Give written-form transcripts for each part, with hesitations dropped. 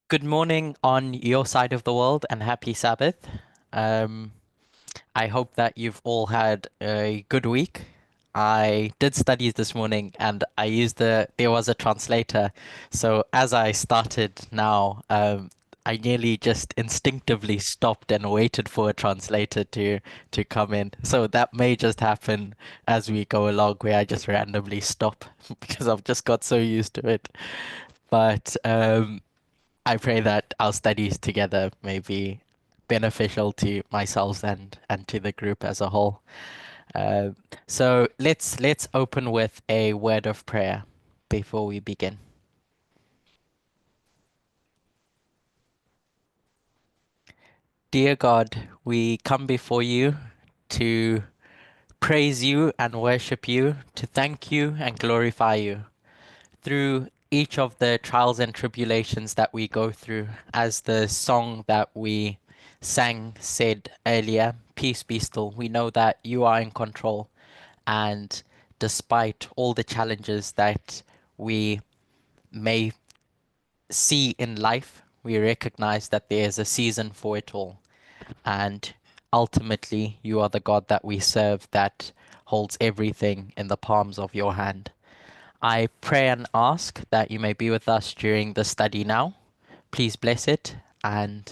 Good morning on your side of the world and happy Sabbath. Um, I hope that you've all had a good week. I did studies this morning and there was a translator. So as I started now, I nearly just instinctively stopped and waited for a translator to come in. So that may just happen as we go along where I just randomly stop because I've just got so used to it. But I pray that our studies together may be beneficial to myself and to the group as a whole. Uh, so let's open with a word of prayer before we begin. Dear God, we come before you to praise you and worship you, to thank you and glorify you through each of the trials and tribulations that we go through. As the song that we sang said earlier, peace be still. We know that you are in control, and despite all the challenges that we may see in life, we recognize that there is a season for it all. And ultimately, you are the God that we serve that holds everything in the palms of your hand. I pray and ask that you may be with us during the study now. Please bless it, and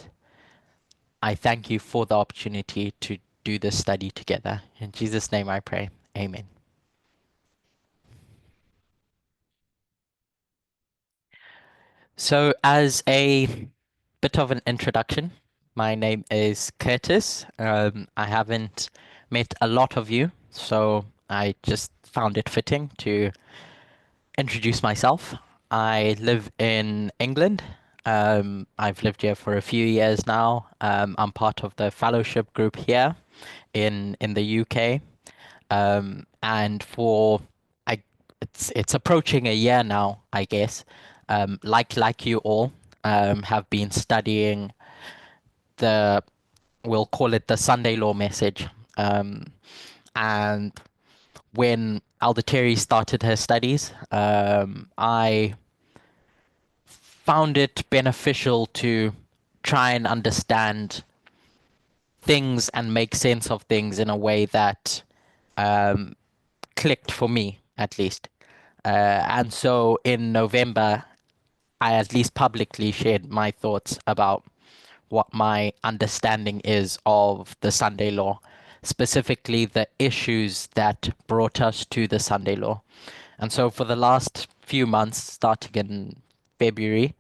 I thank you for the opportunity to do this study together. In Jesus' name I pray. Amen. So, as a bit of an introduction, my name is Curtis. I haven't met a lot of you, so I just found it fitting to introduce myself. I live in England. I've lived here for a few years now. I'm part of the fellowship group here in the UK. And for I it's approaching a year now, I guess. Like you all, have been studying the we'll call it the Sunday Law message. And when Elder Terry started her studies, I found it beneficial to try and understand things and make sense of things in a way that um, clicked for me, at least. And so in November, I at least publicly shared my thoughts about what my understanding is of the Sunday law, specifically the issues that brought us to the Sunday law. And so for the last few months, starting in February,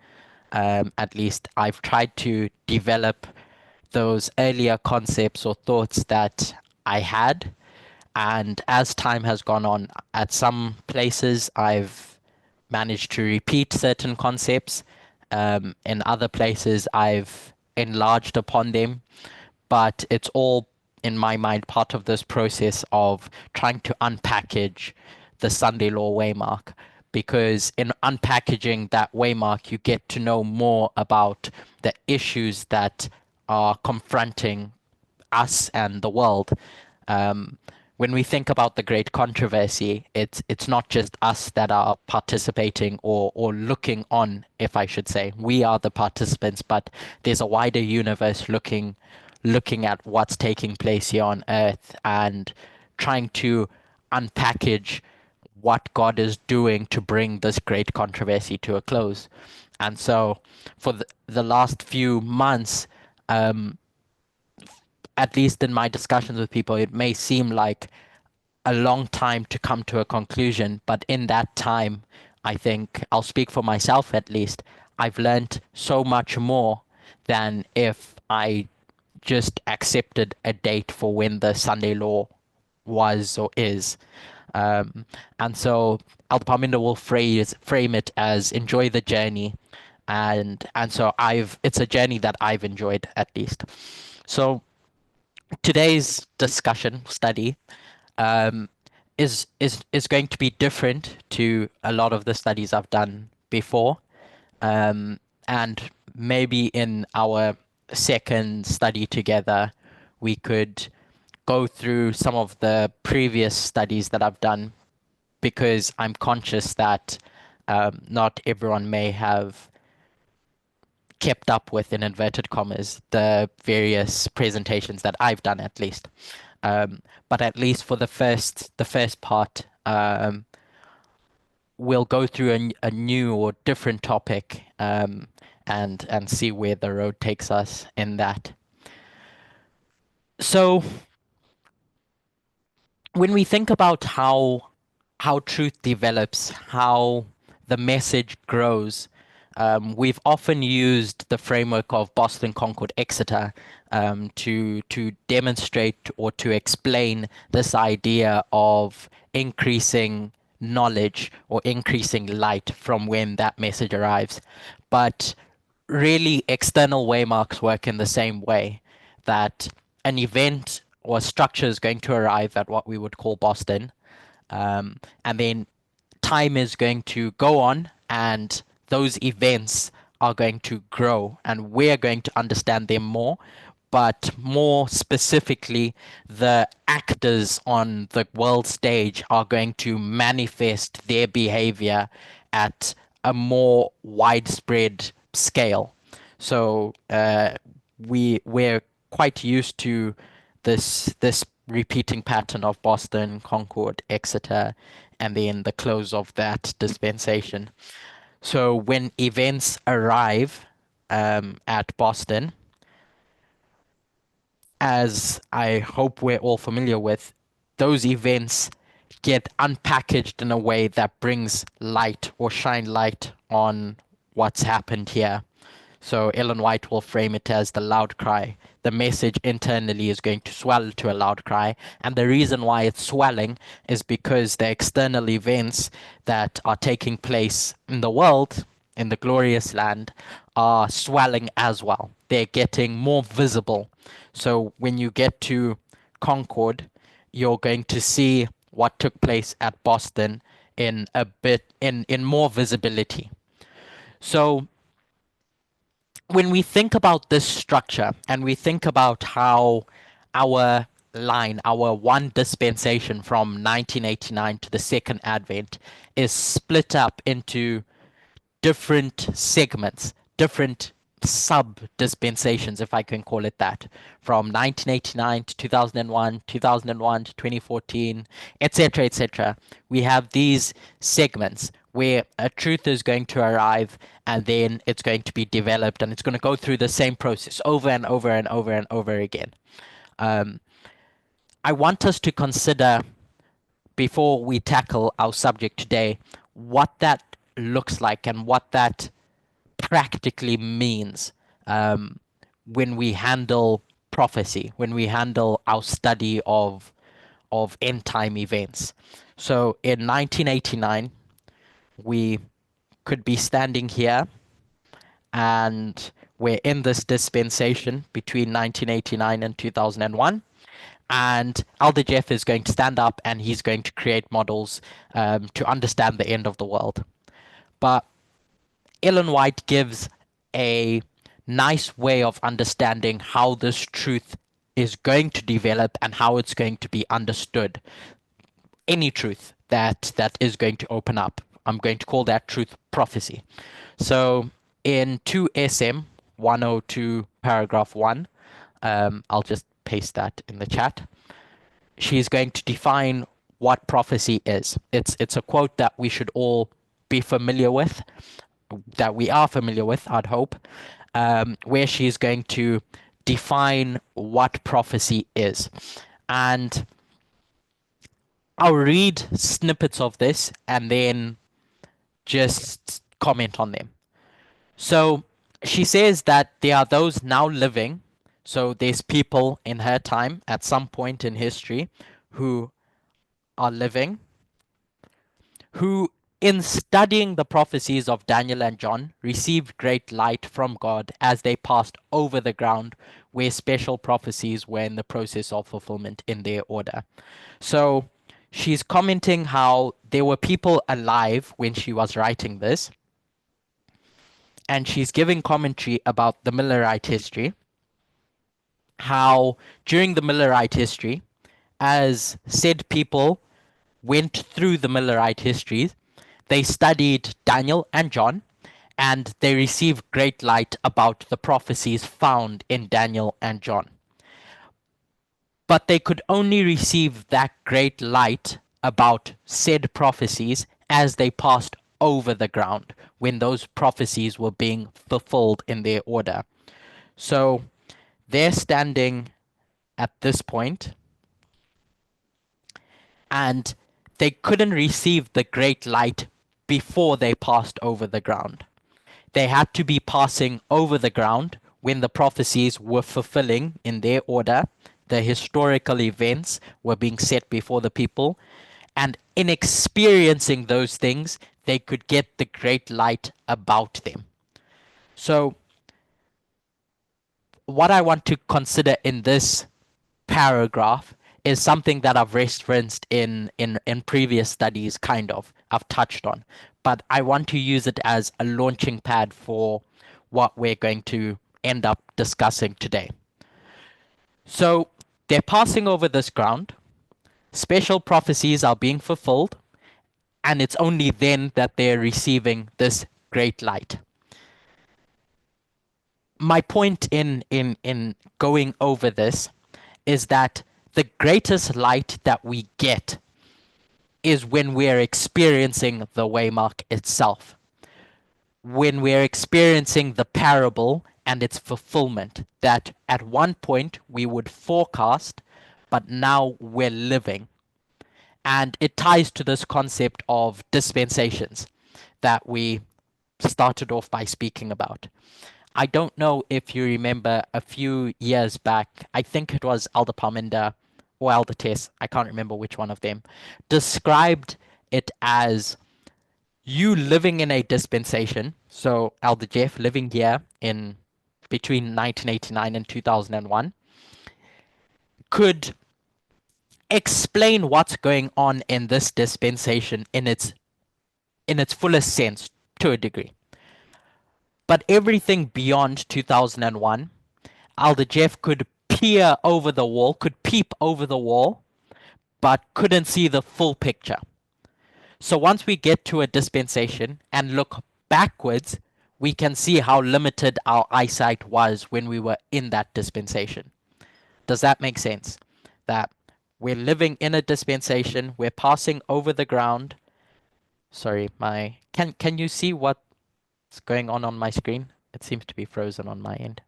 at least, I've tried to develop those earlier concepts or thoughts that I had. And as time has gone on, at some places I've managed to repeat certain concepts. In other places I've enlarged upon them. But it's all, in my mind, part of this process of trying to unpackage the Sunday Law Waymark. Because in unpackaging that waymark, you get to know more about the issues that are confronting us and the world. Um, when we think about the great controversy, it's not just us that are participating or looking on, if I should say. We are the participants, but there's a wider universe looking at what's taking place here on earth and trying to unpackage what God is doing to bring this great controversy to a close. And so for the last few months, um, at least in my discussions with people, it may seem like a long time to come to a conclusion, but in that time, I think I'll speak for myself at least. I've learned so much more than if I just accepted a date for when the Sunday law was or is. Um, and so Alpamindo will frame it as enjoy the journey, and so I've it's a journey that I've enjoyed at least. So today's discussion study um, is going to be different to a lot of the studies I've done before, and maybe in our second study together, we could go through some of the previous studies that I've done because I'm conscious that not everyone may have kept up with, in inverted commas, the various presentations that I've done at least. But at least for the first part, we'll go through a new or different topic, and see where the road takes us in that. So when we think about how truth develops, how the message grows, we've often used the framework of Boston, Concord, Exeter, to demonstrate or to explain this idea of increasing knowledge or increasing light from when that message arrives. But really, external waymarks work in the same way, that an event or structure is going to arrive at what we would call Boston, and then time is going to go on, and those events are going to grow, and we're going to understand them more. But more specifically, the actors on the world stage are going to manifest their behavior at a more widespread scale. So we're quite used to this repeating pattern of Boston, Concord, Exeter, and then the close of that dispensation. So when events arrive at Boston, as I hope we're all familiar with, those events get unpackaged in a way that brings light or shine light on what's happened here. So Ellen White will frame it as the loud cry. The message internally is going to swell to a loud cry. And the reason why it's swelling is because the external events that are taking place in the world, in the glorious land, are swelling as well. They're getting more visible. So when you get to Concord, you're going to see what took place at Boston in a bit in more visibility. So when we think about this structure and we think about how our line, our one dispensation from 1989 to the second advent is split up into different segments, different sub dispensations, if I can call it that, from 1989 to 2001, 2001 to 2014, etc., etc. We have these segments where a truth is going to arrive, and then it's going to be developed, and it's going to go through the same process over and over and over and over again. I want us to consider, before we tackle our subject today, what that looks like and what that practically means, when we handle prophecy, when we handle our study of end time events. So in 1989, we could be standing here, and we're in this dispensation between 1989 and 2001. And Elder Jeff is going to stand up and he's going to create models, to understand the end of the world. But Ellen White gives a nice way of understanding how this truth is going to develop and how it's going to be understood. Any truth that is going to open up, I'm going to call that truth prophecy. So in 2SM 102 paragraph 1, I'll just paste that in the chat. She's going to define what prophecy is. It's a quote that we should all be familiar with, that we are familiar with, I'd hope, where she's going to define what prophecy is. And I'll read snippets of this and then just comment on them. So she says that there are those now living, so there's people in her time at some point in history who are living, who, in studying the prophecies of Daniel and John, received great light from God as they passed over the ground where special prophecies were in the process of fulfillment in their order. So she's commenting how there were people alive when she was writing this, and she's giving commentary about the Millerite history, how during the Millerite history, as said people went through the Millerite histories, they studied Daniel and John, and they receive great light about the prophecies found in Daniel and John. But they could only receive that great light about said prophecies as they passed over the ground when those prophecies were being fulfilled in their order. So they're standing at this point, and they couldn't receive the great light before they passed over the ground. They had to be passing over the ground when the prophecies were fulfilling in their order. The historical events were being set before the people. And in experiencing those things, they could get the great light about them. So, what I want to consider in this paragraph is something that I've referenced in previous studies, kind of. I've touched on. But I want to use it as a launching pad for what we're going to end up discussing today. So they're passing over this ground, special prophecies are being fulfilled, and it's only then that they're receiving this great light. My point in going over this is that the greatest light that we get is when we're experiencing the waymark itself, when we're experiencing the parable and its fulfillment, that at one point we would forecast, but now we're living. And it ties to this concept of dispensations that we started off by speaking about. I don't know if you remember a few years back, I think it was Elder Parminder or Elder Tess, I can't remember which one of them, described it as you living in a dispensation. So Elder Jeff living here in between 1989 and 2001 could explain what's going on in this dispensation in its fullest sense to a degree. But everything beyond 2001, Elder Jeff could peer over the wall, could peep over the wall, but couldn't see the full picture. So once we get to a dispensation and look backwards, we can see how limited our eyesight was when we were in that dispensation. Does that make sense? That we're living in a dispensation, we're passing over the ground. Sorry, can you see what's going on my screen? It seems to be frozen on my end.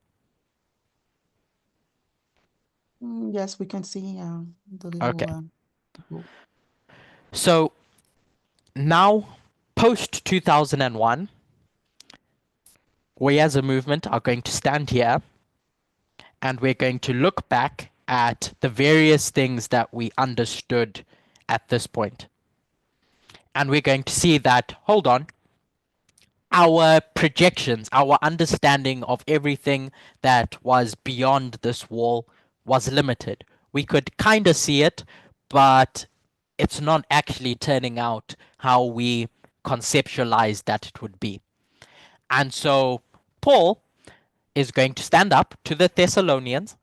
Yes, we can see the Okay. little. So now, post 2001, we as a movement are going to stand here and we're going to look back at the various things that we understood at this point. And we're going to see that, hold on, our projections, our understanding of everything that was beyond this wall was limited. We could kind of see it, but it's not actually turning out how we conceptualized that it would be. And so Paul is going to stand up to the Thessalonians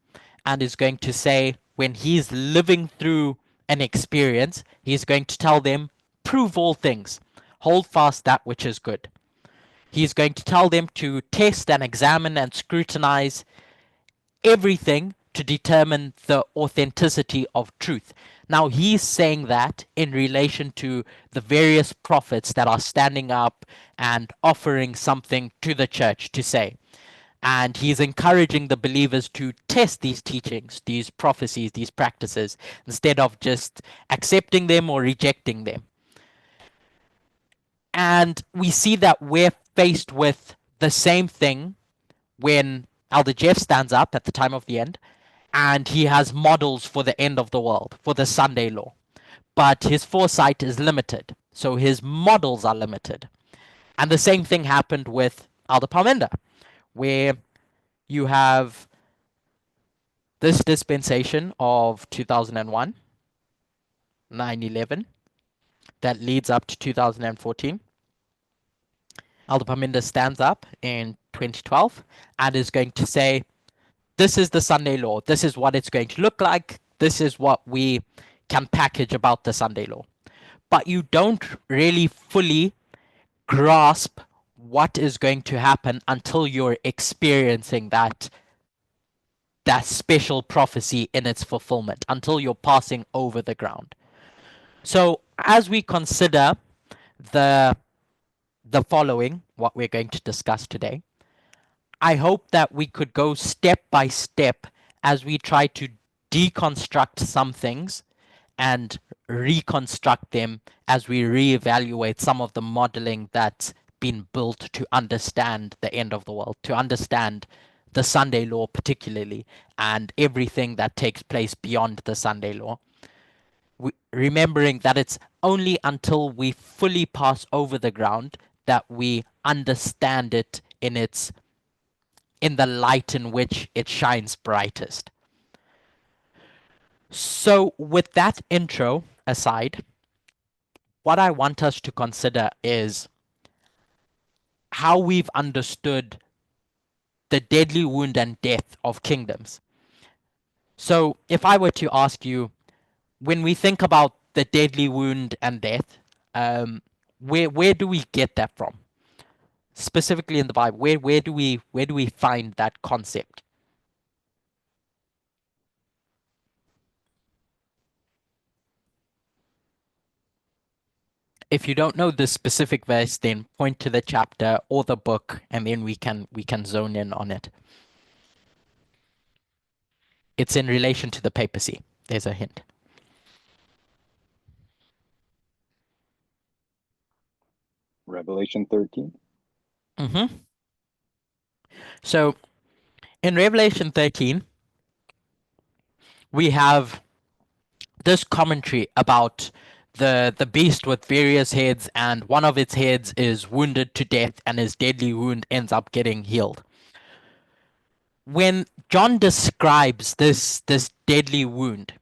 and is going to say, when he's living through an experience, he's going to tell them, prove all things, hold fast that which is good. He's going to tell them to test and examine and scrutinize everything to determine the authenticity of truth. Now, he's saying that in relation to the various prophets that are standing up and offering something to the church to say. And he's encouraging the believers to test these teachings, these prophecies, these practices, instead of just accepting them or rejecting them. And we see that we're faced with the same thing when Elder Jeff stands up at the time of the end and he has models for the end of the world, for the Sunday law. But his foresight is limited, so his models are limited. And the same thing happened with Elder Parminder, where you have this dispensation of 2001, 9/11, that leads up to 2014. Elder Parminder stands up in 2012 and is going to say, this is the Sunday law. This is what it's going to look like. This is what we can package about the Sunday law. But you don't really fully grasp what is going to happen until you're experiencing that special prophecy in its fulfillment, until you're passing over the ground. So as we consider the the following, what we're going to discuss today, I hope that we could go step by step as we try to deconstruct some things and reconstruct them as we reevaluate some of the modeling that's been built to understand the end of the world, to understand the Sunday law particularly, and everything that takes place beyond the Sunday law. Remembering that it's only until we fully pass over the ground that we understand it in the light in which it shines brightest. So, with that intro aside, what I want us to consider is how we've understood the deadly wound and death of kingdoms. So, if I were to ask you, when we think about the deadly wound and death, where do we get that from? Specifically in the Bible, where do we find that concept? If you don't know the specific verse, then point to the chapter or the book, and then we can zone in on it. It's in relation to the papacy. There's a hint. Revelation 13. Mm-hmm. So in Revelation 13, we have this commentary about the beast with various heads, and one of its heads is wounded to death, and his deadly wound ends up getting healed. When John describes this deadly wound,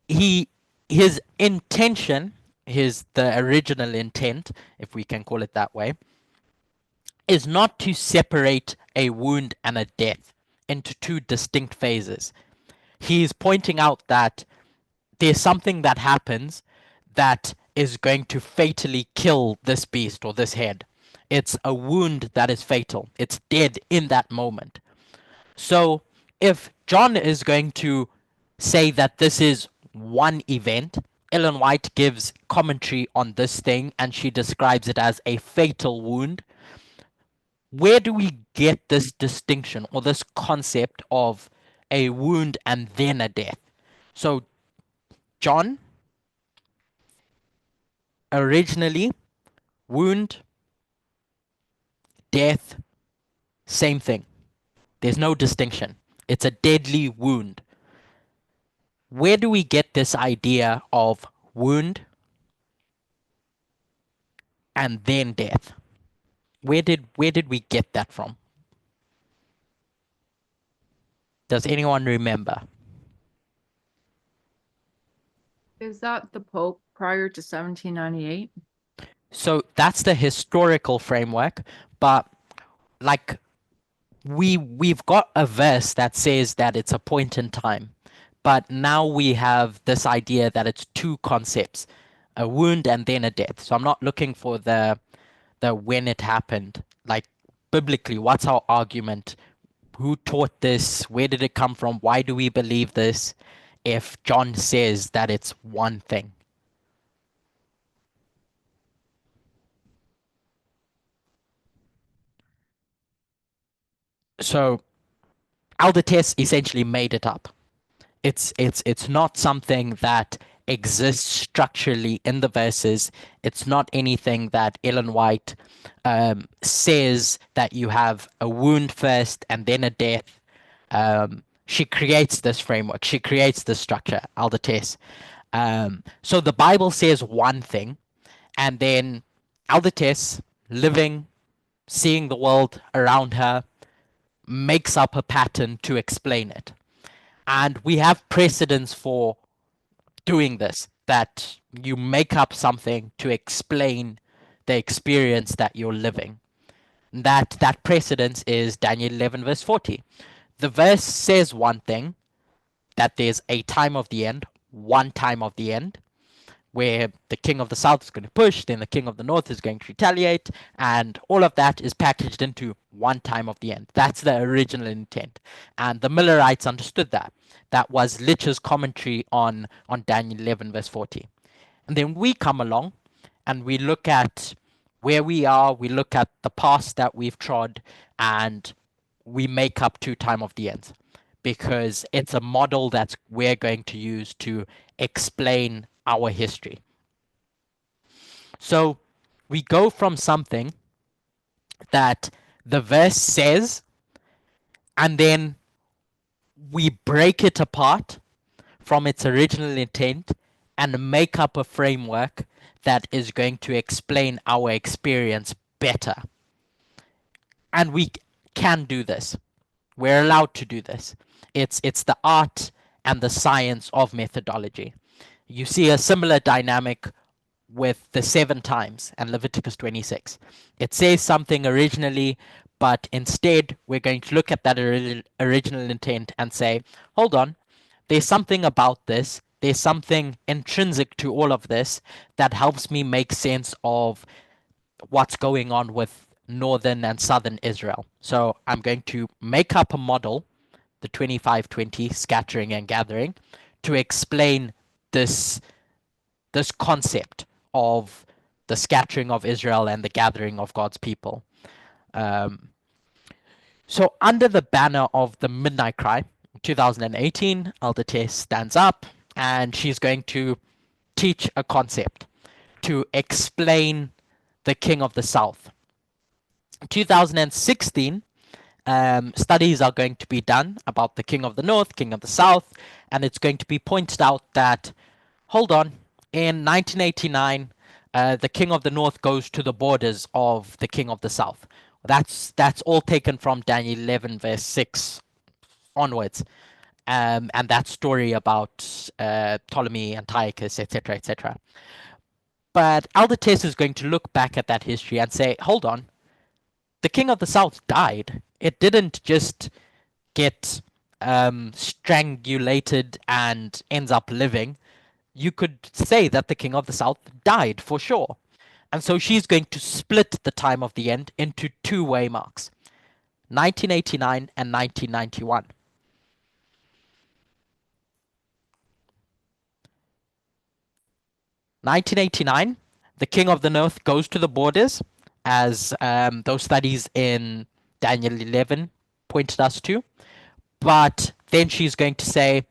he his intention, the original intent, if we can call it that way, is not to separate a wound and a death into two distinct phases. He's pointing out that there's something that happens that is going to fatally kill this beast or this head. It's a wound that is fatal. It's dead in that moment. So if John is going to say that this is one event, Ellen White gives commentary on this thing and she describes it as a fatal wound. Where do we get this distinction or this concept of a wound and then a death? So John, originally, wound, death, same thing. There's no distinction. It's a deadly wound. Where do we get this idea of wound and then death? Where did we get that from? Does anyone remember? Is that the Pope prior to 1798? So that's the historical framework, but like we've got a verse that says that it's a point in time, but now we have this idea that it's two concepts, a wound and then a death. So I'm not looking for the when it happened. Like biblically, what's our argument? Who taught this? Where did it come from? Why do we believe this if John says that it's one thing? So Aldertes essentially made it up. It's not something that exists structurally in the verses. It's not anything that Ellen White says that you have a wound first and then a death. She creates this framework. She creates this structure, Aldertes. So the Bible says one thing, and then Aldertes, living, seeing the world around her, makes up a pattern to explain it. And we have precedents for doing this, that you make up something to explain the experience that you're living. That precedence is Daniel 11 verse 40. The verse says one thing, that there's a time of the end, one time of the end. where the king of the south is going to push, then the king of the north is going to retaliate, and all of that is packaged into one time of the end. That's the original intent. And the Millerites understood that. That was Lich's commentary on Daniel 11, verse 40. And then we come along and we look at where we are, we look at the past that we've trod, and we make up to time of the end, because it's a model that we're going to use to explain our history. So we go from something that the verse says, and then we break it apart from its original intent and make up a framework that is going to explain our experience better. And we can do this. We're allowed to do this. It's the art and the science of methodology. You see a similar dynamic with the 7 times and Leviticus 26. It says something originally, but instead we're going to look at that original intent and say, hold on, there's something about this, there's something intrinsic to all of this that helps me make sense of what's going on with northern and southern Israel. So I'm going to make up a model, the 25-20 scattering and gathering, to explain this concept of the scattering of Israel and the gathering of God's people. So under the banner of the Midnight Cry, 2018, Elder Tess stands up and she's going to teach a concept to explain the King of the South. 2016, studies are going to be done about the King of the North, King of the South, and it's going to be pointed out that, hold on, in 1989, the King of the North goes to the borders of the King of the South. That's all taken from Daniel 11, verse 6 onwards. And that story about Ptolemy, Antiochus, etc., etc. But Elder Tess is going to look back at that history and say, hold on, the King of the South died. It didn't just get strangulated and ends up living. You could say that the King of the South died for sure. And so she's going to split the time of the end into 2 waymarks, 1989 and 1991. 1989, the King of the North goes to the borders, as those studies in Daniel 11 pointed us to. But then she's going to say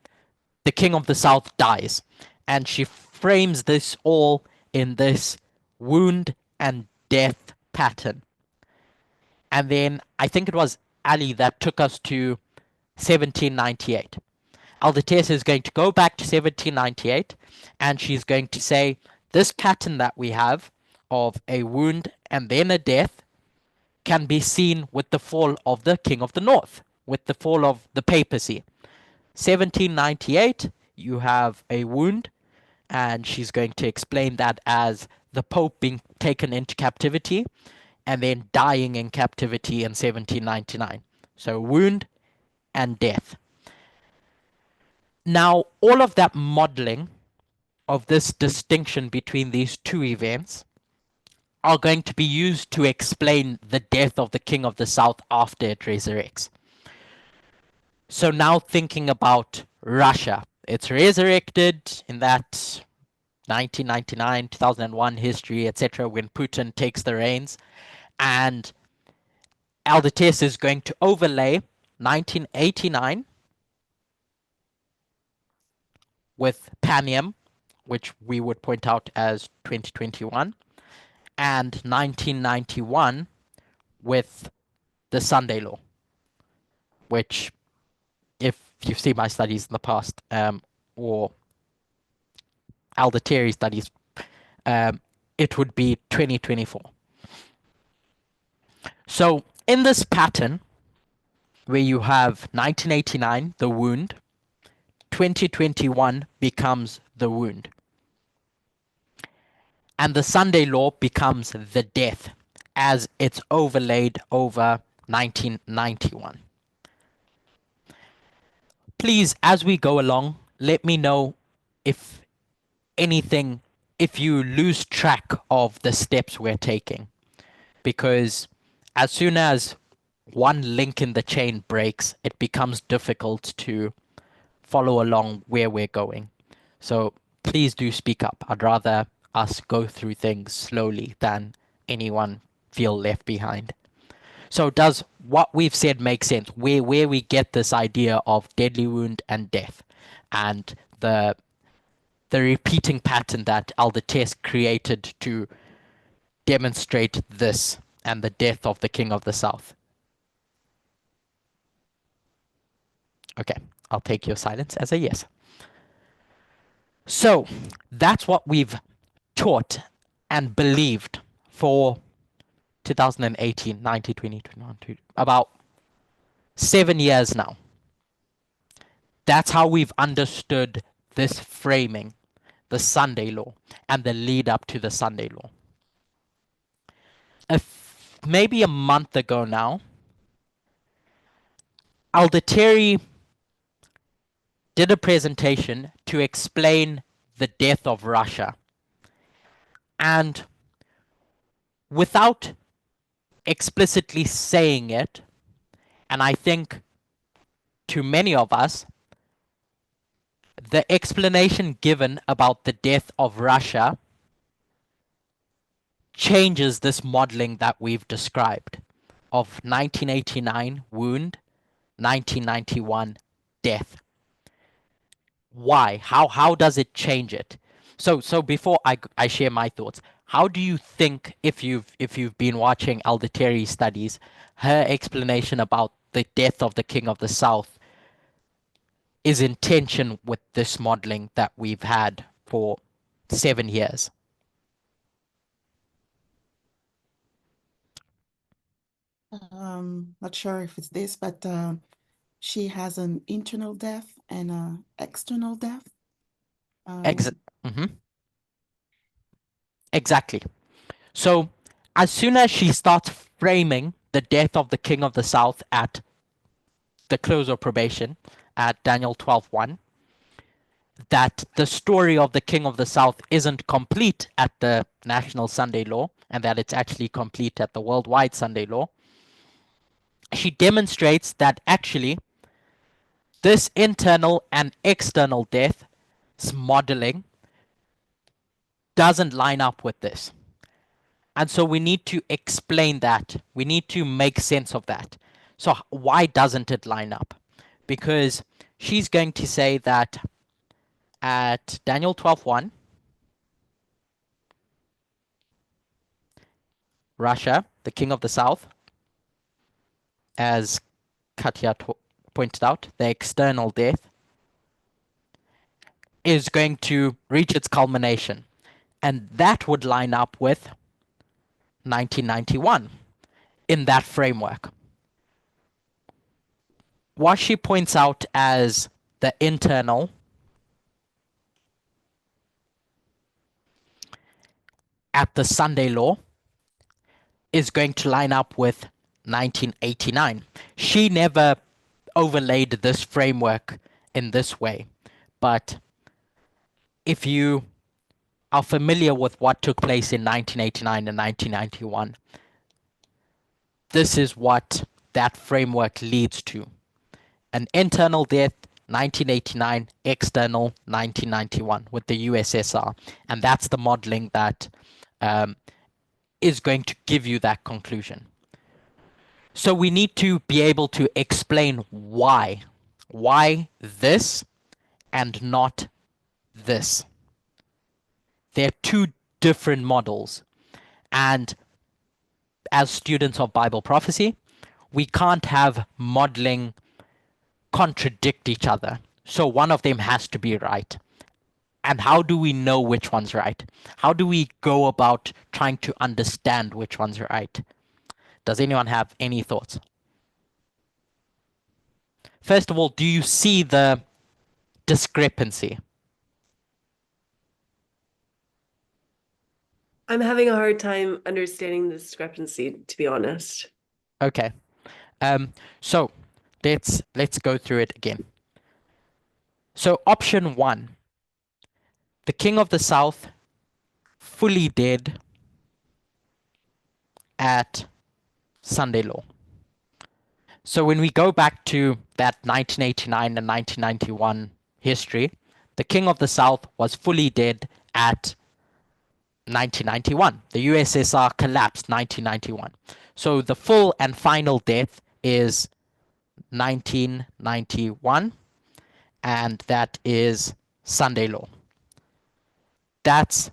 the King of the South dies. And she frames this all in this wound and death pattern. And then I think it was Ali that took us to 1798. Elder Tess is going to go back to 1798 and she's going to say this pattern that we have of a wound and then a death can be seen with the fall of the King of the North, with the fall of the papacy. 1798, you have a wound, and she's going to explain that as the Pope being taken into captivity and then dying in captivity in 1799. So wound and death. Now, all of that modeling of this distinction between these 2 events are going to be used to explain the death of the King of the South after it resurrects. So now thinking about Russia, it's resurrected in that 1999, 2001 history, etc., when Putin takes the reins, and Elder Tess is going to overlay 1989 with Panium, which we would point out as 2021, and 1991 with the Sunday Law, which, if you've seen my studies in the past, or Elder Terry's studies, it would be 2024. So in this pattern, where you have 1989, the wound, 2021 becomes the wound, and the Sunday Law becomes the death, as it's overlaid over 1991. Please, as we go along, let me know if anything if you lose track of the steps we're taking, because as soon as one link in the chain breaks, it becomes difficult to follow along where we're going. So please do speak up. I'd rather us go through things slowly than anyone feel left behind. So does what we've said make sense? Where we get this idea of deadly wound and death, and the repeating pattern that Aldertes created to demonstrate this and the death of the King of the South. Okay, I'll take your silence as a yes. So that's what we've taught and believed for 2018, 19, 20, 21, about 7 years now. That's how we've understood this framing, the Sunday law, and the lead up to the Sunday law. Maybe a month ago now, Alderterry did a presentation to explain the death of Russia. And without explicitly saying it, and I think to many of us, the explanation given about the death of Russia changes this modeling that we've described of 1989 wound, 1991 death. Why? How does it change it? So before I share my thoughts, how do you think, if you've been watching Alderterry's studies, her explanation about the death of the King of the South is in tension with this modeling that we've had for 7 years? Not sure if it's this, but she has an internal death and an external death. Exactly. So as soon as she starts framing the death of the King of the South at the close of probation, at Daniel 12:1, that the story of the King of the South isn't complete at the National Sunday Law, and that it's actually complete at the Worldwide Sunday Law, she demonstrates that actually this internal and external death modeling doesn't line up with this. And so we need to explain that. We need to make sense of that. So why doesn't it line up? Because she's going to say that at Daniel 12:1, Russia, the King of the South, as Katya pointed out, the external death is going to reach its culmination. And that would line up with 1991 in that framework. What she points out as the internal at the Sunday Law is going to line up with 1989. She never overlaid this framework in this way, but if you are familiar with what took place in 1989 and 1991, this is what that framework leads to. An internal death, 1989, external, 1991, with the USSR. And that's the modeling that is going to give you that conclusion. So we need to be able to explain why. Why this and not this. They're two different models. And as students of Bible prophecy, we can't have modeling contradict each other. So one of them has to be right. And how do we know which one's right? How do we go about trying to understand which one's right? Does anyone have any thoughts? First of all, do you see the discrepancy? I'm having a hard time understanding the discrepancy, to be honest. Okay. So let's go through it again. So option 1, the King of the South fully dead at Sunday law. So when we go back to that 1989 and 1991 history, the King of the South was fully dead at 1991. The USSR collapsed 1991. So the full and final death is 1991, and that is Sunday law. That's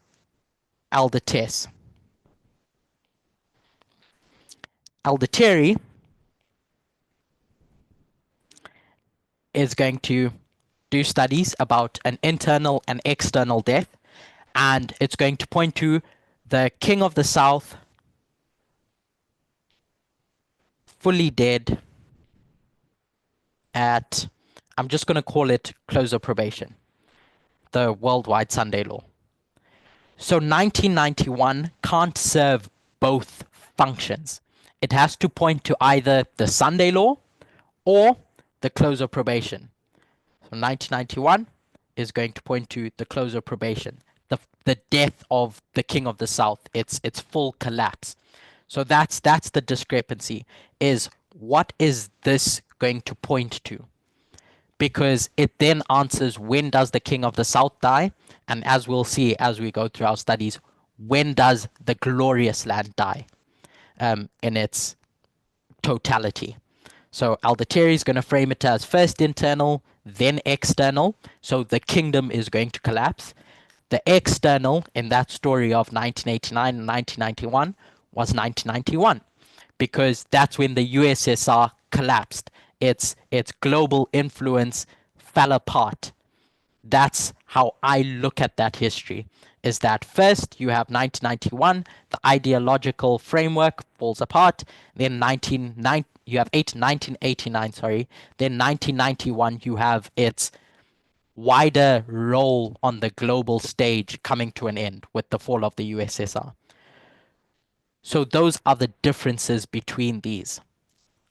Aldertes. Aldeteri is going to do studies about an internal and external death, and it's going to point to the King of the South fully dead at, I'm just going to call it close of probation, the worldwide Sunday law. So 1991 can't serve both functions. It has to point to either the Sunday law or the close of probation. So 1991 is going to point to the close of probation, the death of the King of the South, its full collapse. So that's the discrepancy, is what is this going to point to? Because it then answers, when does the King of the South die? And as we'll see as we go through our studies, when does the glorious land die in its totality? So Aldeteri is going to frame it as first internal, then external. So the kingdom is going to collapse. The external in that story of 1989 and 1991 was 1991, because that's when the USSR collapsed. Its global influence fell apart. That's how I look at that history, is that first you have 1991, the ideological framework falls apart, then 1989, sorry, then 1991 you have its wider role on the global stage coming to an end with the fall of the USSR. So those are the differences between these.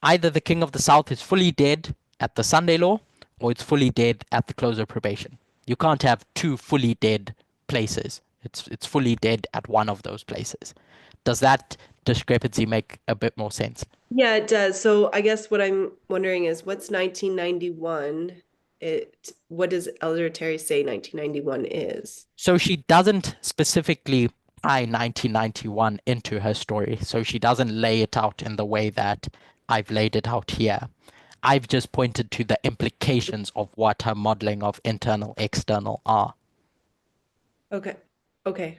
Either the King of the South is fully dead at the Sunday law, or it's fully dead at the close of probation. You can't have two fully dead places. It's fully dead at one of those places. Does that discrepancy make a bit more sense? Yeah, it does. So I guess what I'm wondering is, what's 1991? What does Elder Terry say 1991 is? So she doesn't specifically tie 1991 into her story. So she doesn't lay it out in the way that I've laid it out here. I've just pointed to the implications of what her modeling of internal, external are. Okay, I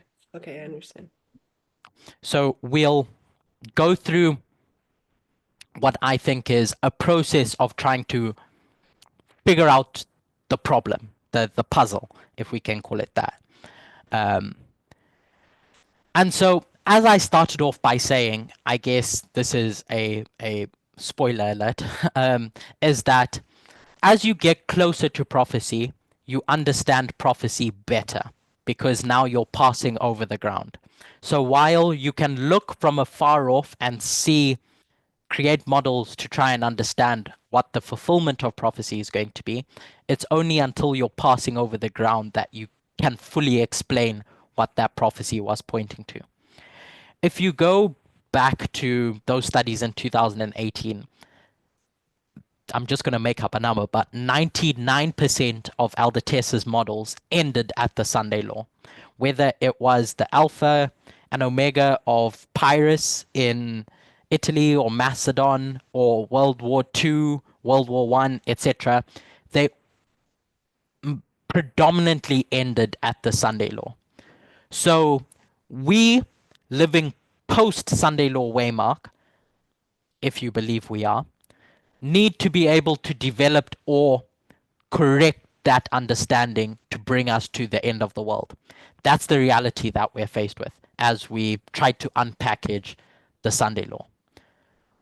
understand. So we'll go through what I think is a process of trying to figure out the problem, the puzzle, if we can call it that. And so, as I started off by saying, I guess this is a spoiler alert, is that as you get closer to prophecy, you understand prophecy better, because now you're passing over the ground. So while you can look from afar off and create models to try and understand what the fulfillment of prophecy is going to be, it's only until you're passing over the ground that you can fully explain what that prophecy was pointing to. If you go back to those studies in 2018, I'm just going to make up a number, but 99% of Aldetes's models ended at the Sunday law. Whether it was the Alpha and Omega of Pyrrhus in Italy or Macedon or World War II, World War I, etc., they predominantly ended at the Sunday law. So we, living post Sunday law waymark, if you believe we are, need to be able to develop or correct that understanding to bring us to the end of the world. That's the reality that we're faced with as we try to unpackage the Sunday law.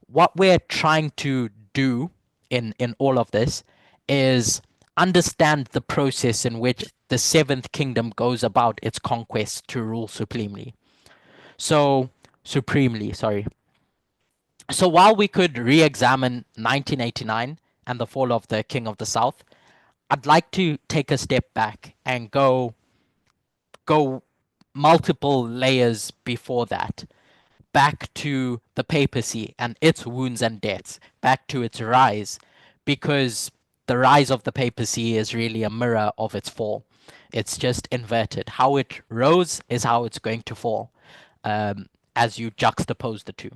What we're trying to do in all of this is understand the process in which the seventh kingdom goes about its conquest to rule supremely. So while we could re-examine 1989 and the fall of the King of the South, I'd like to take a step back and go multiple layers before that, back to the papacy and its wounds and deaths, back to its rise, because the rise of the papacy is really a mirror of its fall. It's just inverted. How it rose is how it's going to fall, as you juxtapose the two.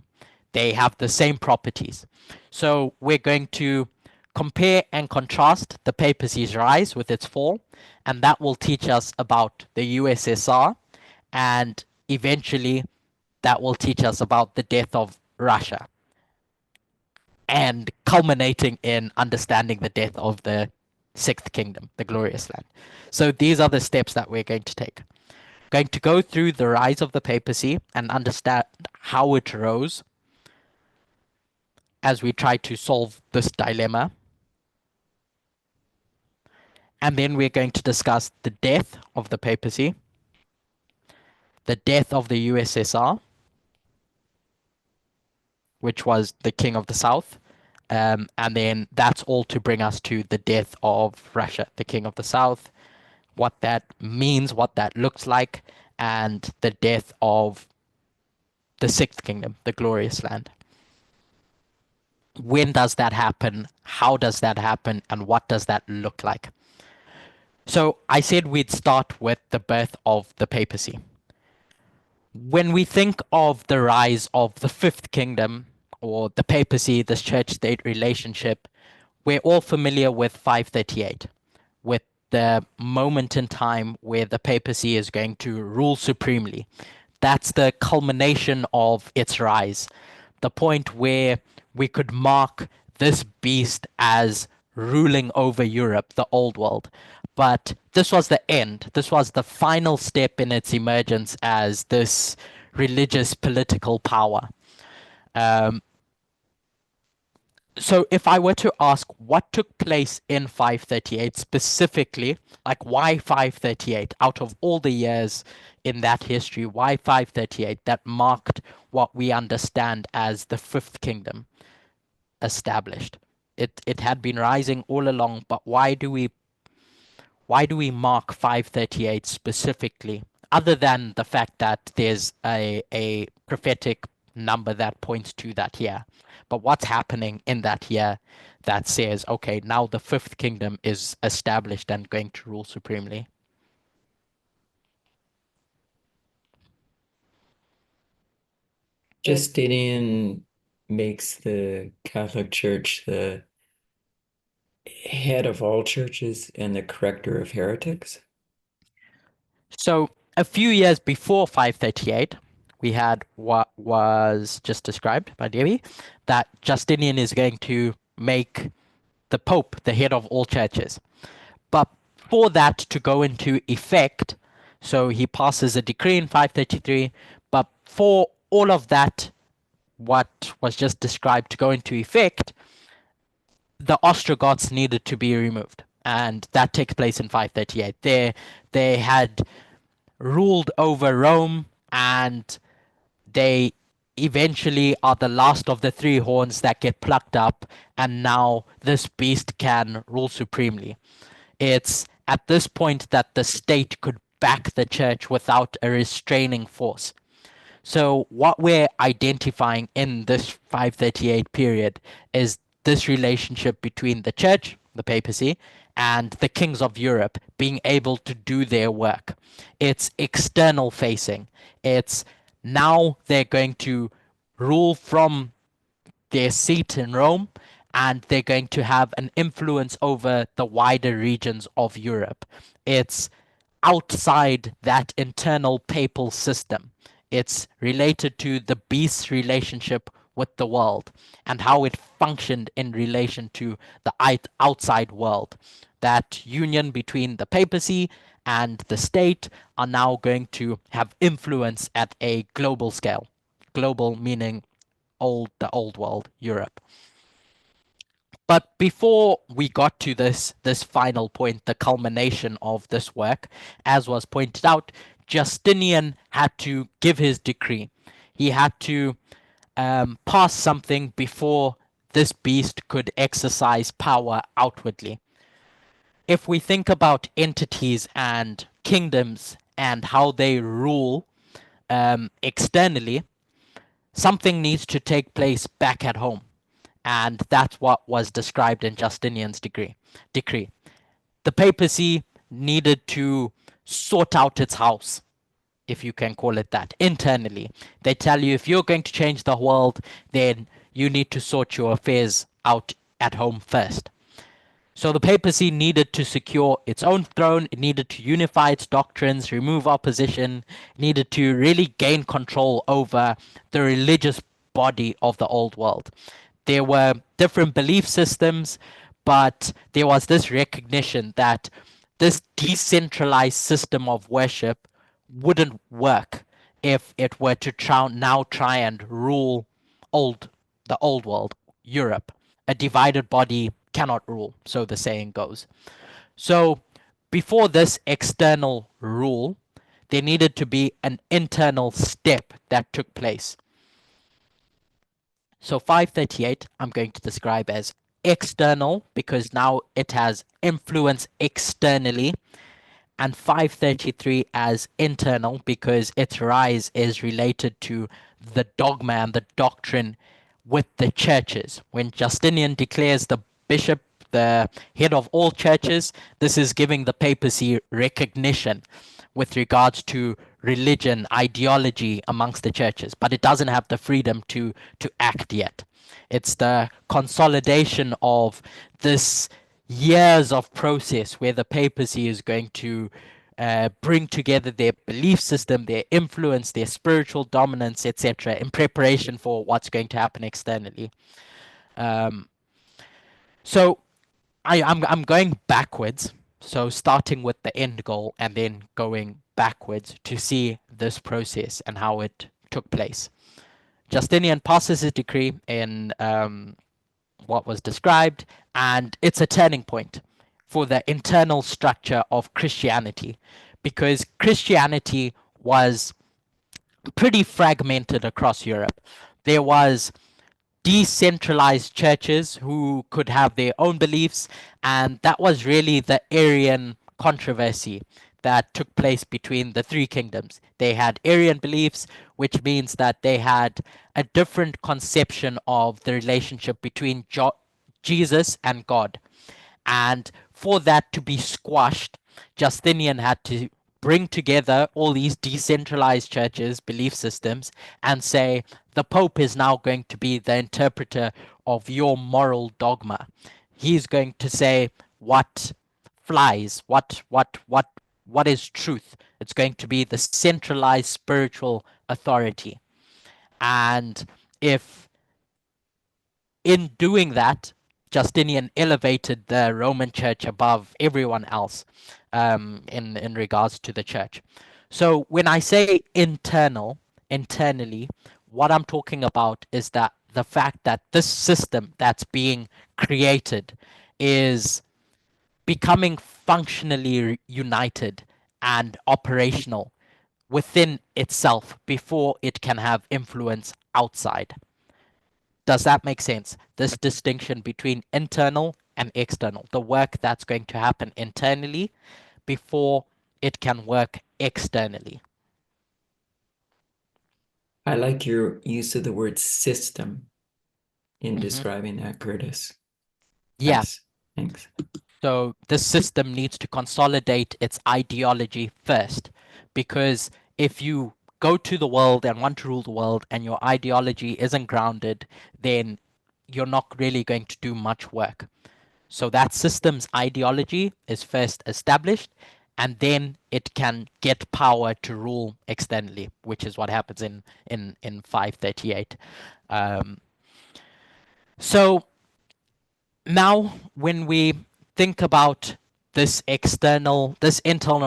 They have the same properties. So we're going to compare and contrast the papacy's rise with its fall, and that will teach us about the USSR, and eventually that will teach us about the death of Russia, and culminating in understanding the death of the Sixth Kingdom, the Glorious Land. So these are the steps that we're going to take. Going to go through the rise of the papacy and understand how it rose as we try to solve this dilemma. And then we're going to discuss the death of the papacy, the death of the USSR, which was the king of the South. And then that's all to bring us to the death of Russia, the king of the South, what that means, what that looks like, and the death of the Sixth Kingdom, the Glorious Land. When does that happen? How does that happen? And what does that look like? So I said we'd start with the birth of the papacy. When we think of the rise of the Fifth Kingdom, or the papacy, this church-state relationship, we're all familiar with 538, with the moment in time where the papacy is going to rule supremely. That's the culmination of its rise, the point where we could mark this beast as ruling over Europe, the old world. But this was the end. This was the final step in its emergence as this religious political power. So if I were to ask what took place in 538 specifically, like why 538 out of all the years in that history, why 538 that marked what we understand as the Fifth Kingdom established? It had been rising all along, but why do we mark 538 specifically, other than the fact that there's a prophetic number that points to that year? But what's happening in that year that says, okay, now the Fifth Kingdom is established and going to rule supremely? Justinian makes the Catholic Church the head of all churches and the corrector of heretics. So a few years before 538, we had what was just described by Debbie, that Justinian is going to make the Pope the head of all churches. But for that to go into effect, so he passes a decree in 533, but for all of that, what was just described to go into effect, the Ostrogoths needed to be removed. And that takes place in 538. They had ruled over Rome, and they eventually are the last of the three horns that get plucked up, and now this beast can rule supremely. It's at this point that the state could back the church without a restraining force. So what we're identifying in this 538 period is this relationship between the church, the papacy, and the kings of Europe being able to do their work. It's external facing. It's now they're going to rule from their seat in Rome, and they're going to have an influence over the wider regions of Europe. It's outside that internal papal system. It's related to the beast's relationship with the world and how it functioned in relation to the outside world. That union between the papacy and the state are now going to have influence at a global scale. Global meaning the old world, Europe. But before we got to this final point, the culmination of this work, as was pointed out, Justinian had to give his decree. He had to pass something before this beast could exercise power outwardly. If we think about entities and kingdoms and how they rule externally, something needs to take place back at home. And that's what was described in Justinian's decree. The papacy needed to sort out its house, if you can call it that, internally. They tell you if you're going to change the world, then you need to sort your affairs out at home first. So the papacy needed to secure its own throne, it needed to unify its doctrines, remove opposition, it needed to really gain control over the religious body of the old world. There were different belief systems, but there was this recognition that this decentralized system of worship wouldn't work if it were to try and rule the old world, Europe. A divided body cannot rule, so the saying goes. So before this external rule, there needed to be an internal step that took place. So 538 I'm going to describe as external because now it has influence externally, and 533 as internal because its rise is related to the dogma and the doctrine with the churches. When Justinian declares the bishop the head of all churches, this is giving the papacy recognition with regards to religion, ideology amongst the churches, but it doesn't have the freedom to act yet. It's the consolidation of this years of process where the papacy is going to bring together their belief system, their influence, their spiritual dominance, etc., in preparation for what's going to happen externally. So I'm going backwards. So starting with the end goal and then going backwards to see this process and how it took place. Justinian passes his decree in what was described, and it's a turning point for the internal structure of Christianity, because Christianity was pretty fragmented across Europe. There was decentralized churches who could have their own beliefs, and that was really the Arian controversy that took place between the three kingdoms. They had Arian beliefs, which means that they had a different conception of the relationship between Jesus and God. And for that to be squashed, Justinian had to bring together all these decentralized churches, belief systems, and say the Pope is now going to be the interpreter of your moral dogma. He's going to say what flies, what is truth. It's going to be the centralized spiritual authority. And if in doing that, Justinian elevated the Roman Church above everyone else in regards to the church. So when I say internally, what I'm talking about is that the fact that this system that's being created is becoming functionally united and operational within itself before it can have influence outside. Does that make sense? This distinction between internal and external, the work that's going to happen internally before it can work externally. I like your use of the word system in Mhm. describing that, Curtis. Yeah. Yes, thanks. So the system needs to consolidate its ideology first, because if you go to the world and want to rule the world and your ideology isn't grounded, then you're not really going to do much work. So that system's ideology is first established, and then it can get power to rule externally, which is what happens in 538. So now when we think about this internal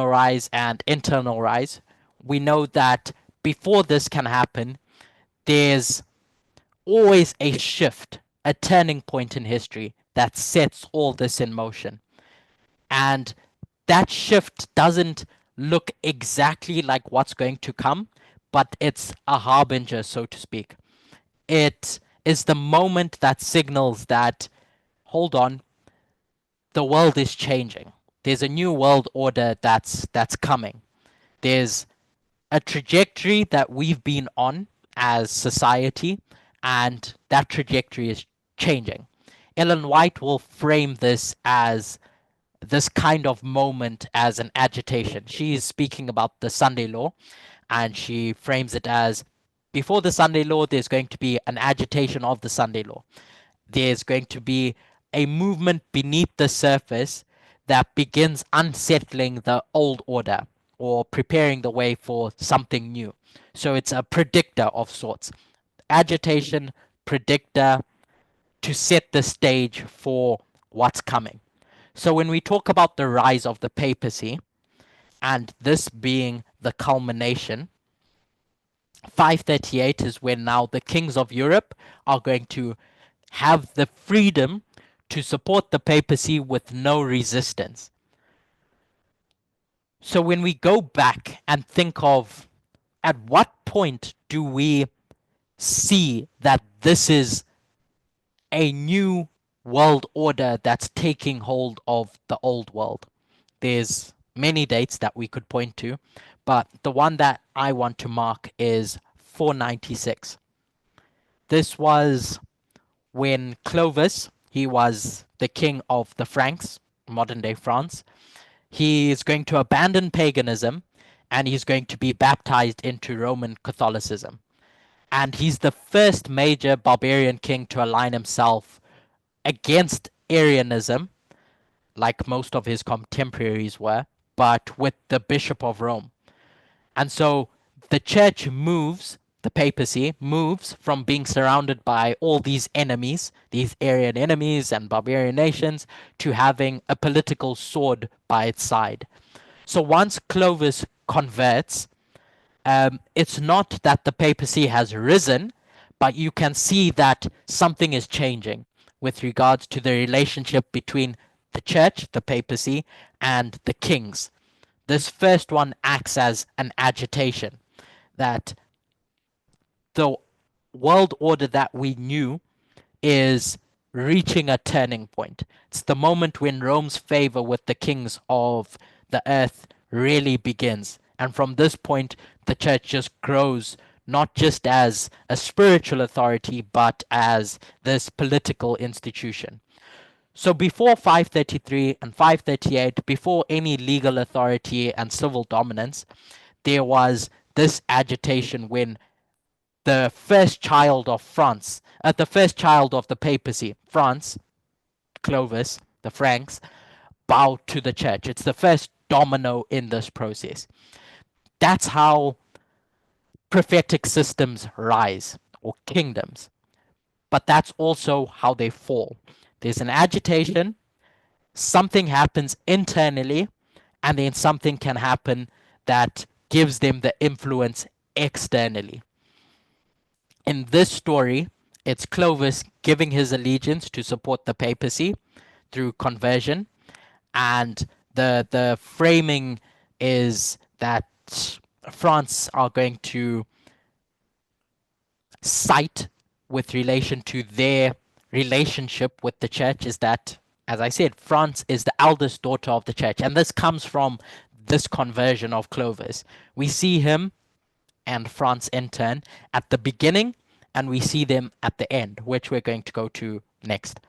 rise and internal rise, we know that before this can happen, there's always a shift, a turning point in history that sets all this in motion. And that shift doesn't look exactly like what's going to come, but it's a harbinger, so to speak. It is the moment that signals that, hold on, the world is changing. There's a new world order that's coming. there's a trajectory that we've been on as society, and that trajectory is changing. Ellen White will frame this kind of moment as an agitation. She is speaking about the Sunday law, and she frames it as before the Sunday law, there's going to be an agitation of the Sunday law. There's going to be a movement beneath the surface that begins unsettling the old order or preparing the way for something new. So it's a predictor of sorts. Agitation, predictor, to set the stage for what's coming. So when we talk about the rise of the papacy, and this being the culmination, 538 is when now the kings of Europe are going to have the freedom to support the papacy with no resistance. So when we go back and think of at what point do we see that this is a new world order that's taking hold of the old world? There's many dates that we could point to, but the one that I want to mark is 496. This was when Clovis, he was the king of the Franks, modern day France. He is going to abandon paganism and he's going to be baptized into Roman Catholicism. And he's the first major barbarian king to align himself against Arianism, like most of his contemporaries were, but with the Bishop of Rome. And so the church moves, the papacy moves from being surrounded by all these enemies, these Arian enemies and barbarian nations, to having a political sword by its side. So once Clovis converts, it's not that the papacy has risen, but you can see that something is changing with regards to the relationship between the church, the papacy, and the kings. This first one acts as an agitation, that the world order that we knew is reaching a turning point. It's the moment when Rome's favor with the kings of the earth really begins. And from this point, the church just grows, not just as a spiritual authority, but as this political institution. So before 533 and 538, before any legal authority and civil dominance, there was this agitation when the first child of France, the first child of the papacy, France, Clovis, the Franks, bowed to the church. It's the first domino in this process. That's how prophetic systems rise, or kingdoms. But that's also how they fall. There's an agitation, something happens internally, and then something can happen that gives them the influence externally. In this story, it's Clovis giving his allegiance to support the papacy through conversion, and the framing is that France are going to cite with relation to their relationship with the church is that, as I said, France is the eldest daughter of the church, and this comes from this conversion of Clovis. We see him and France in turn at the beginning, and we see them at the end, which we're going to go to next.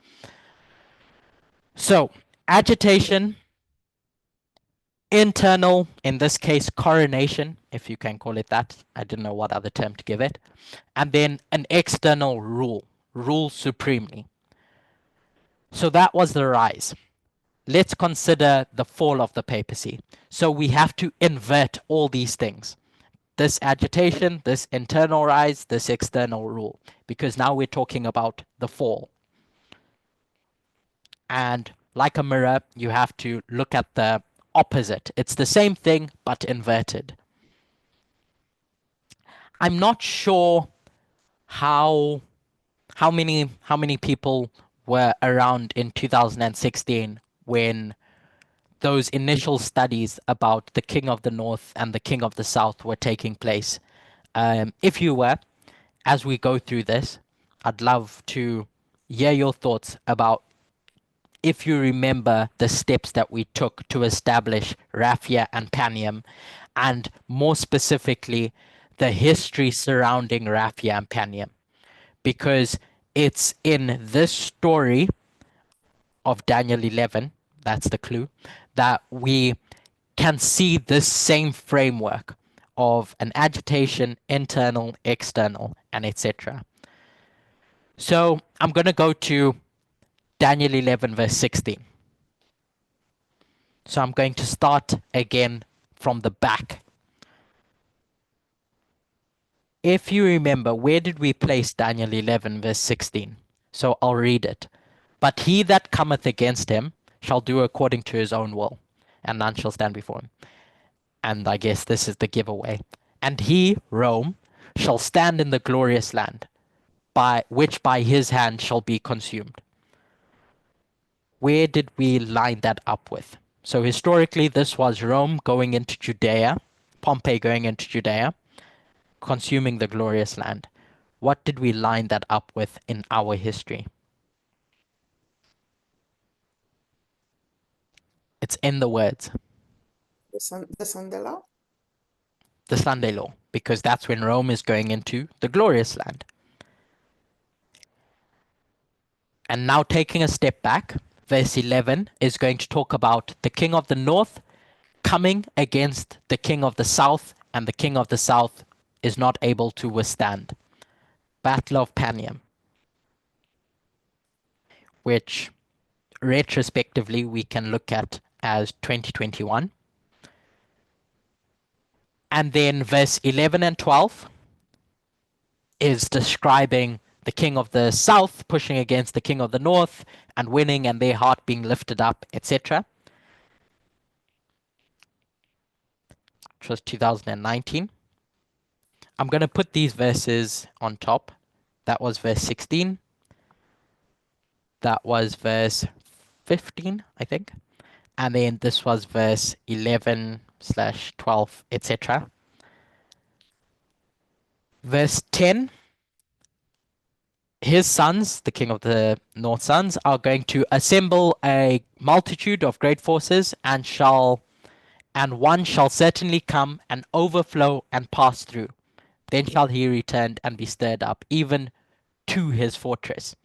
So, agitation, internal, in this case, coronation, if you can call it that. I didn't know what other term to give it. And then an external rule supremely. So that was the rise. Let's consider the fall of the papacy. So we have to invert all these things. This agitation, this internal rise, this external rule, because now we're talking about the fall. And like a mirror, you have to look at the opposite. It's the same thing, but inverted. I'm not sure how many people were around in 2016 when those initial studies about the King of the North and the King of the South were taking place. If you were, as we go through this, I'd love to hear your thoughts about if you remember the steps that we took to establish Raphia and Panium, and more specifically, the history surrounding Raphia and Panium, because it's in this story of Daniel 11, that's the clue, that we can see this same framework of an agitation, internal, external, and etc. So I'm going to go to Daniel 11, verse 16. So I'm going to start again from the back. If you remember, where did we place Daniel 11, verse 16? So I'll read it. But he that cometh against him shall do according to his own will, and none shall stand before him. And I guess this is the giveaway. And he, Rome, shall stand in the glorious land, which by his hand shall be consumed. Where did we line that up with? So historically, this was Rome going into Judea, Pompey going into Judea, consuming the glorious land. What did we line that up with in our history? It's in the words, The Sunday law. the Sunday law, because that's when Rome is going into the glorious land. And now taking a step back, verse 11 is going to talk about the king of the north coming against the king of the south, and the king of the south is not able to withstand. Battle of Panium, which retrospectively we can look at as 2021. And then verse 11 and 12 is describing the king of the south pushing against the king of the north and winning, and their heart being lifted up, etc. Which was 2019. I'm going to put these verses on top. That was verse 16. That was verse 15, I think. And then this was verse 11/12, etc. Verse 10, his sons, the king of the north sons, are going to assemble a multitude of great forces, and one shall certainly come and overflow and pass through. Then shall he return and be stirred up, even to his fortress.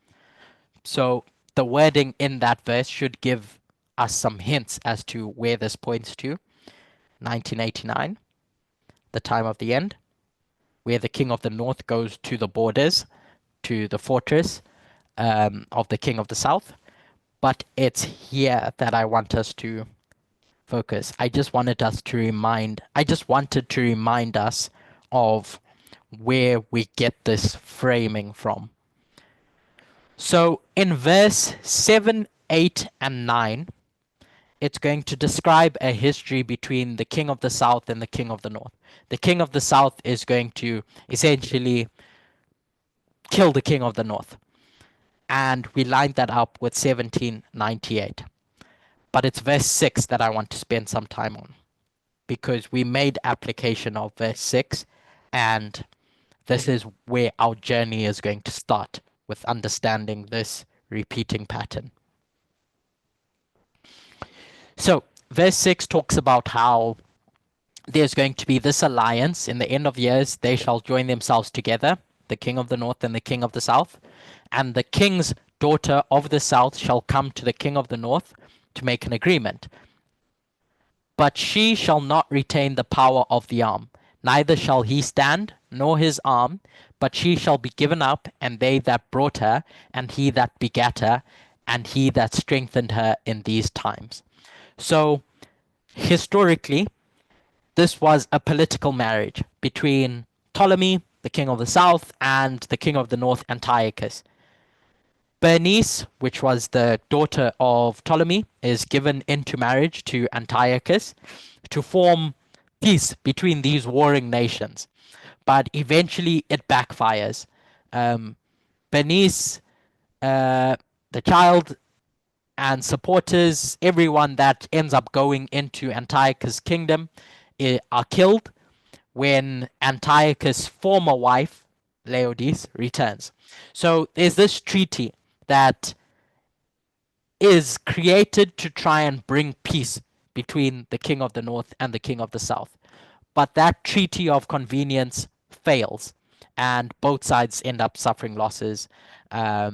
So the wording in that verse should give us some hints as to where this points to. 1989, the time of the end, where the king of the north goes to the borders, to the fortress of the king of the south. But it's here that I want us to focus. I just wanted to remind us of where we get this framing from. So in verse 7, 8, and 9, it's going to describe a history between the king of the south and the king of the north. The king of the south is going to essentially kill the king of the north. And we lined that up with 1798. But it's verse 6 that I want to spend some time on, because we made application of verse 6, and this is where our journey is going to start, with understanding this repeating pattern. So verse 6 talks about how there's going to be this alliance in the end of years. They shall join themselves together, the king of the north and the king of the south, and the king's daughter of the south shall come to the king of the north to make an agreement. But she shall not retain the power of the arm, neither shall he stand, nor his arm, but she shall be given up, and they that brought her, and he that begat her, and he that strengthened her in these times. So historically, this was a political marriage between Ptolemy, the king of the south, and the king of the north, Antiochus. Bernice, which was the daughter of Ptolemy, is given into marriage to Antiochus to form peace between these warring nations. But eventually it backfires. Bernice, the child, and supporters, everyone that ends up going into Antiochus' kingdom, are killed when Antiochus' former wife, Laodice, returns. So there's this treaty that is created to try and bring peace between the king of the north and the king of the south. But that treaty of convenience fails, and both sides end up suffering losses. But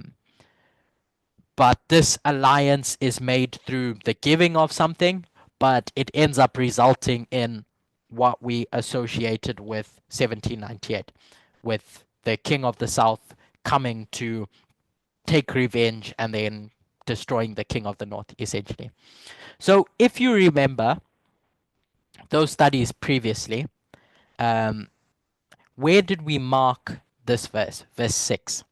this alliance is made through the giving of something, but it ends up resulting in what we associated with 1798, with the king of the south coming to take revenge and then destroying the king of the north, essentially. So if you remember those studies previously, where did we mark this verse 6,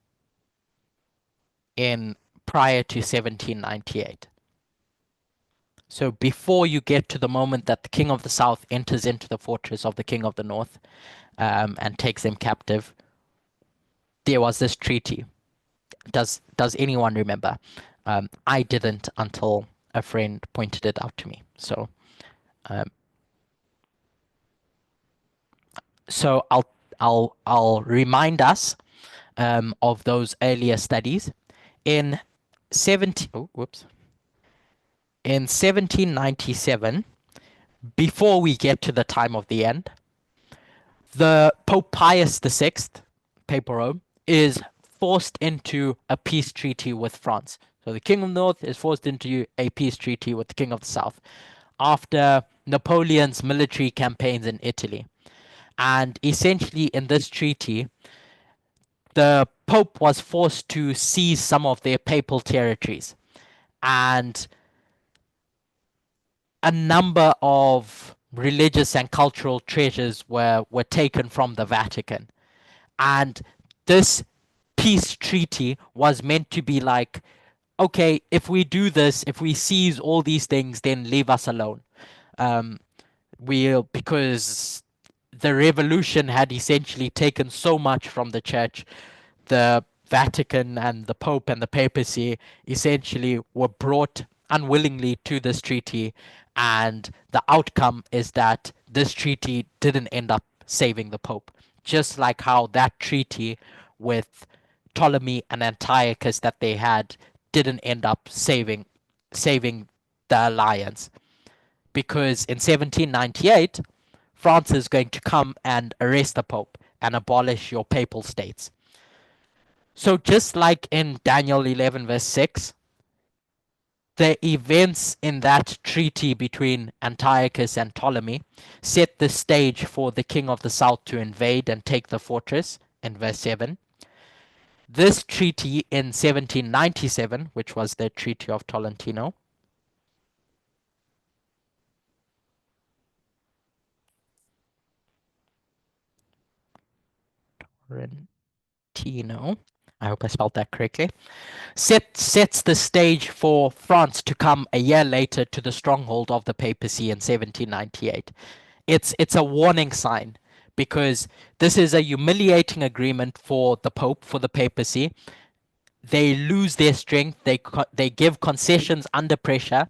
in prior to 1798? So before you get to the moment that the king of the south enters into the fortress of the king of the north, and takes them captive, there was this treaty. Does anyone remember? I didn't until a friend pointed it out to me. So I'll remind us of those earlier studies. In 1797, before we get to the time of the end, the Pope Pius VI, Papal Rome, is forced into a peace treaty with France. So the King of the North is forced into a peace treaty with the King of the South after Napoleon's military campaigns in Italy. And essentially, in this treaty, the Pope was forced to seize some of their papal territories. And a number of religious and cultural treasures were taken from the Vatican. And this peace treaty was meant to be like, okay, if we do this, if we seize all these things, then leave us alone. Because the revolution had essentially taken so much from the church, the Vatican and the Pope and the papacy essentially were brought unwillingly to this treaty, and the outcome is that this treaty didn't end up saving the Pope, just like how that treaty with Ptolemy and Antiochus that they had didn't end up saving the alliance, because in 1798 France is going to come and arrest the Pope and abolish your papal states. So just like in Daniel 11 verse 6, the events in that treaty between Antiochus and Ptolemy set the stage for the king of the south to invade and take the fortress in verse 7. This treaty in 1797, which was the Treaty of Tolentino, I hope I spelled that correctly, sets the stage for France to come a year later to the stronghold of the papacy in 1798. It's a warning sign, because this is a humiliating agreement for the Pope, for the papacy. They lose their strength, they give concessions under pressure,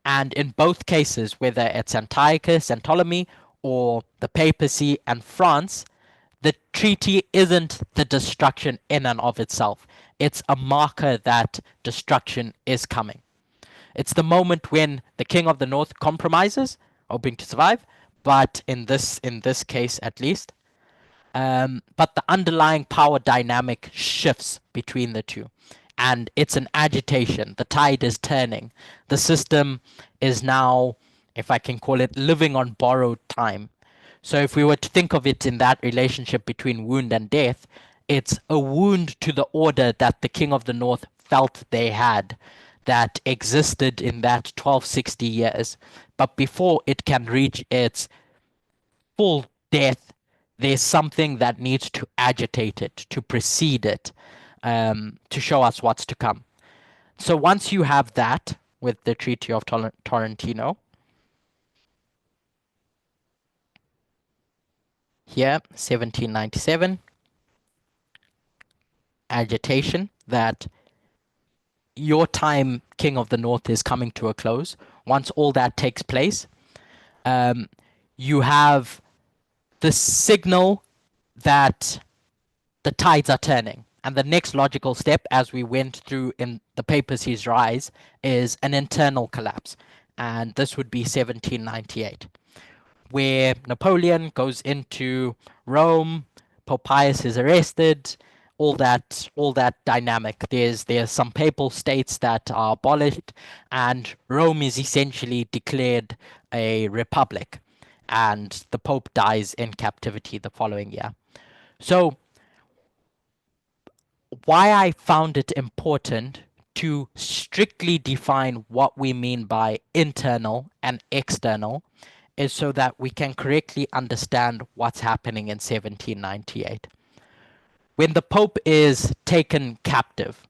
and in both cases, whether it's Antiochus and Ptolemy or the papacy and France, the treaty isn't the destruction in and of itself. It's a marker that destruction is coming. It's the moment when the king of the north compromises, hoping to survive, but in this case at least, but the underlying power dynamic shifts between the two, and it's an agitation. The tide is turning. The system is now, if I can call it, living on borrowed time. So if we were to think of it in that relationship between wound and death, it's a wound to the order that the king of the north felt they had, that existed in that 1260 years. But before it can reach its full death, there's something that needs to agitate it, to precede it, to show us what's to come. So once you have that with the Treaty of Tolentino, here, 1797, agitation that your time, King of the North, is coming to a close. Once all that takes place, you have the signal that the tides are turning And the next logical step, as we went through in the papacy's rise, is an internal collapse. And this would be 1798, where Napoleon goes into Rome, Pope Pius is arrested, all that dynamic. There's some papal states that are abolished, and Rome is essentially declared a republic, and the Pope dies in captivity the following year. So why I found it important to strictly define what we mean by internal and external is so that we can correctly understand what's happening in 1798. When the Pope is taken captive,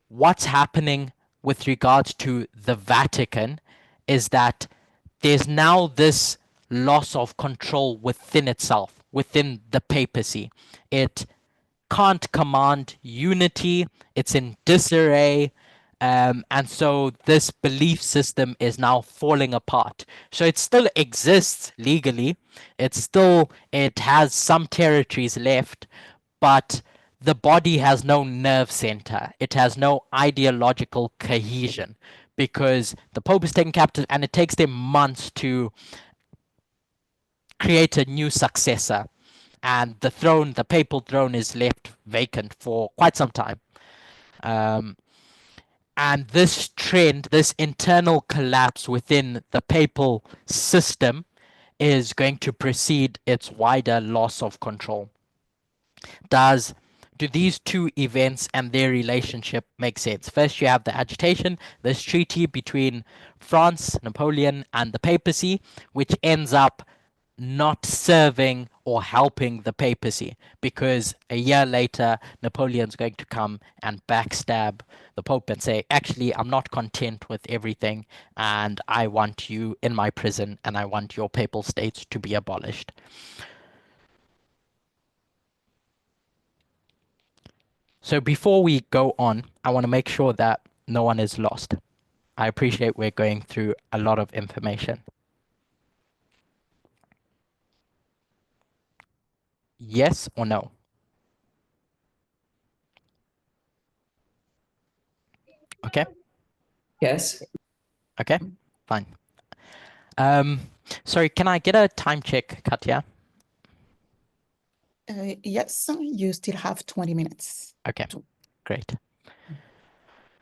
what's happening with regards to the Vatican is that there's now this loss of control within itself, within the papacy. It can't command unity, it's in disarray. And so this belief system is now falling apart. So it still exists legally. It has some territories left, but the body has no nerve center. It has no ideological cohesion because the Pope is taken captive and it takes them months to create a new successor. And the papal throne is left vacant for quite some time. And this trend, this internal collapse within the papal system is going to precede its wider loss of control. Do these two events and their relationship make sense? First, you have the agitation, this treaty between France, Napoleon, and the papacy, which ends up not serving or helping the papacy because a year later, Napoleon's going to come and backstab the Pope and say, actually, I'm not content with everything and I want you in my prison and I want your papal states to be abolished. So before we go on, I want to make sure that no one is lost. I appreciate we're going through a lot of information. Yes or no? Okay. Yes. Okay, fine. Sorry, can I get a time check, Katya? Yes, you still have 20 minutes. Okay, great.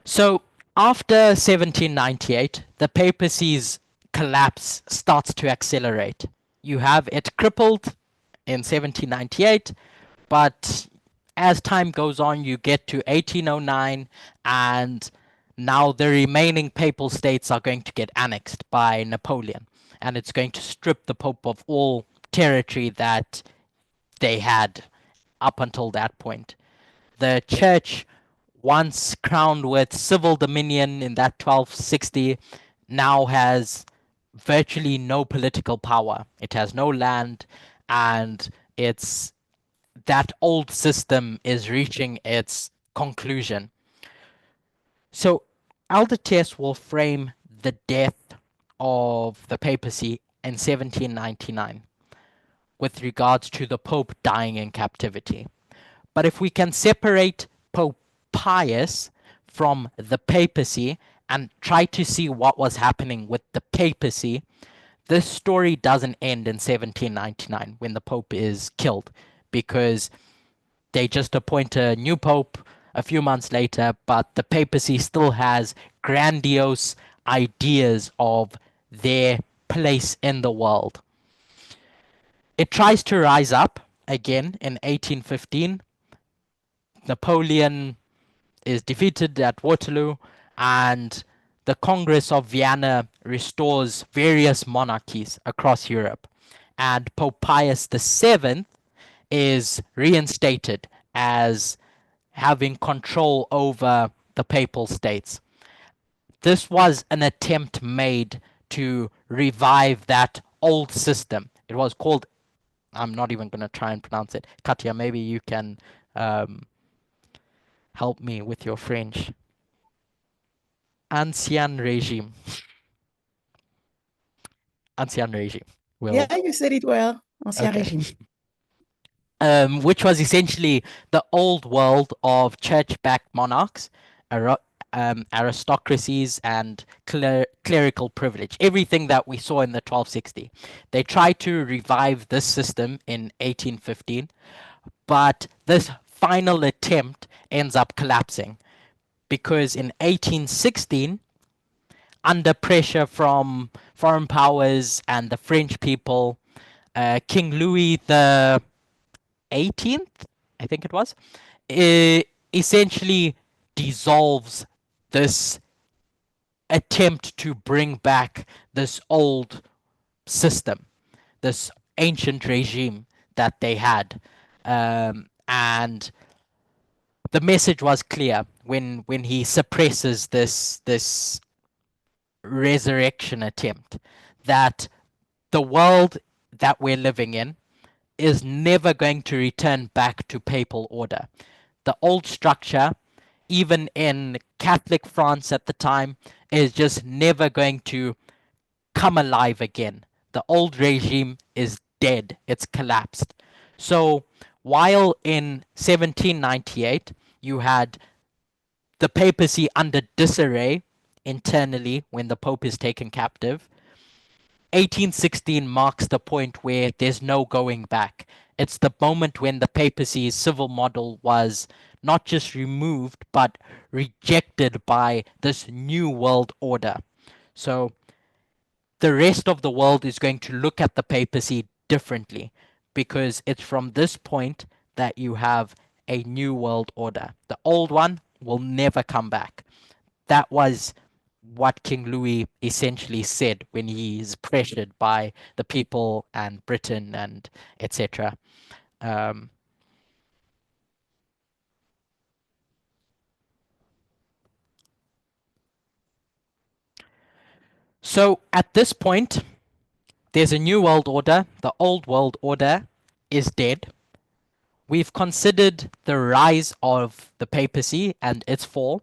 So after 1798, the papacy's collapse starts to accelerate. You have it crippled in 1798, but as time goes on, you get to 1809, and now the remaining papal states are going to get annexed by Napoleon, and it's going to strip the Pope of all territory that they had up until that point. The church, once crowned with civil dominion in that 1260, now has virtually no political power. It has no land, and that old system is reaching its conclusion. So Elder Tess will frame the death of the papacy in 1799 with regards to the Pope dying in captivity. But if we can separate Pope Pius from the papacy and try to see what was happening with the papacy, this story doesn't end in 1799 when the Pope is killed, because they just appoint a new Pope a few months later, but the papacy still has grandiose ideas of their place in the world. It tries to rise up again in 1815. Napoleon is defeated at Waterloo, and the Congress of Vienna restores various monarchies across Europe. And Pope Pius VII is reinstated as having control over the papal states. This was an attempt made to revive that old system. It was called, I'm not even going to try and pronounce it. Katya, maybe you can help me with your French. Ancien régime. Ancien régime. Yeah, you said it well. Ancien Okay. régime. which was essentially the old world of church-backed monarchs, aristocracies, and clerical privilege. Everything that we saw in the 1260. They tried to revive this system in 1815, but this final attempt ends up collapsing because in 1816, under pressure from foreign powers and the French people, King Louis the 18th, I think it was, essentially dissolves this attempt to bring back this old system, this ancient regime that they had. And the message was clear when he suppresses this resurrection attempt, that the world that we're living in is never going to return back to papal order. The old structure, even in Catholic France at the time, is just never going to come alive again. The old regime is dead, it's collapsed. So while in 1798 you had the papacy under disarray internally when the Pope is taken captive, 1816 marks the point where there's no going back. It's the moment when the papacy's civil model was not just removed, but rejected by this new world order. So the rest of the world is going to look at the papacy differently, because it's from this point that you have a new world order. The old one will never come back. That was what King Louis essentially said when he is pressured by the people and Britain and etc. Um, so at this point, there's a new world order. The old world order is dead. We've considered the rise of the papacy and its fall,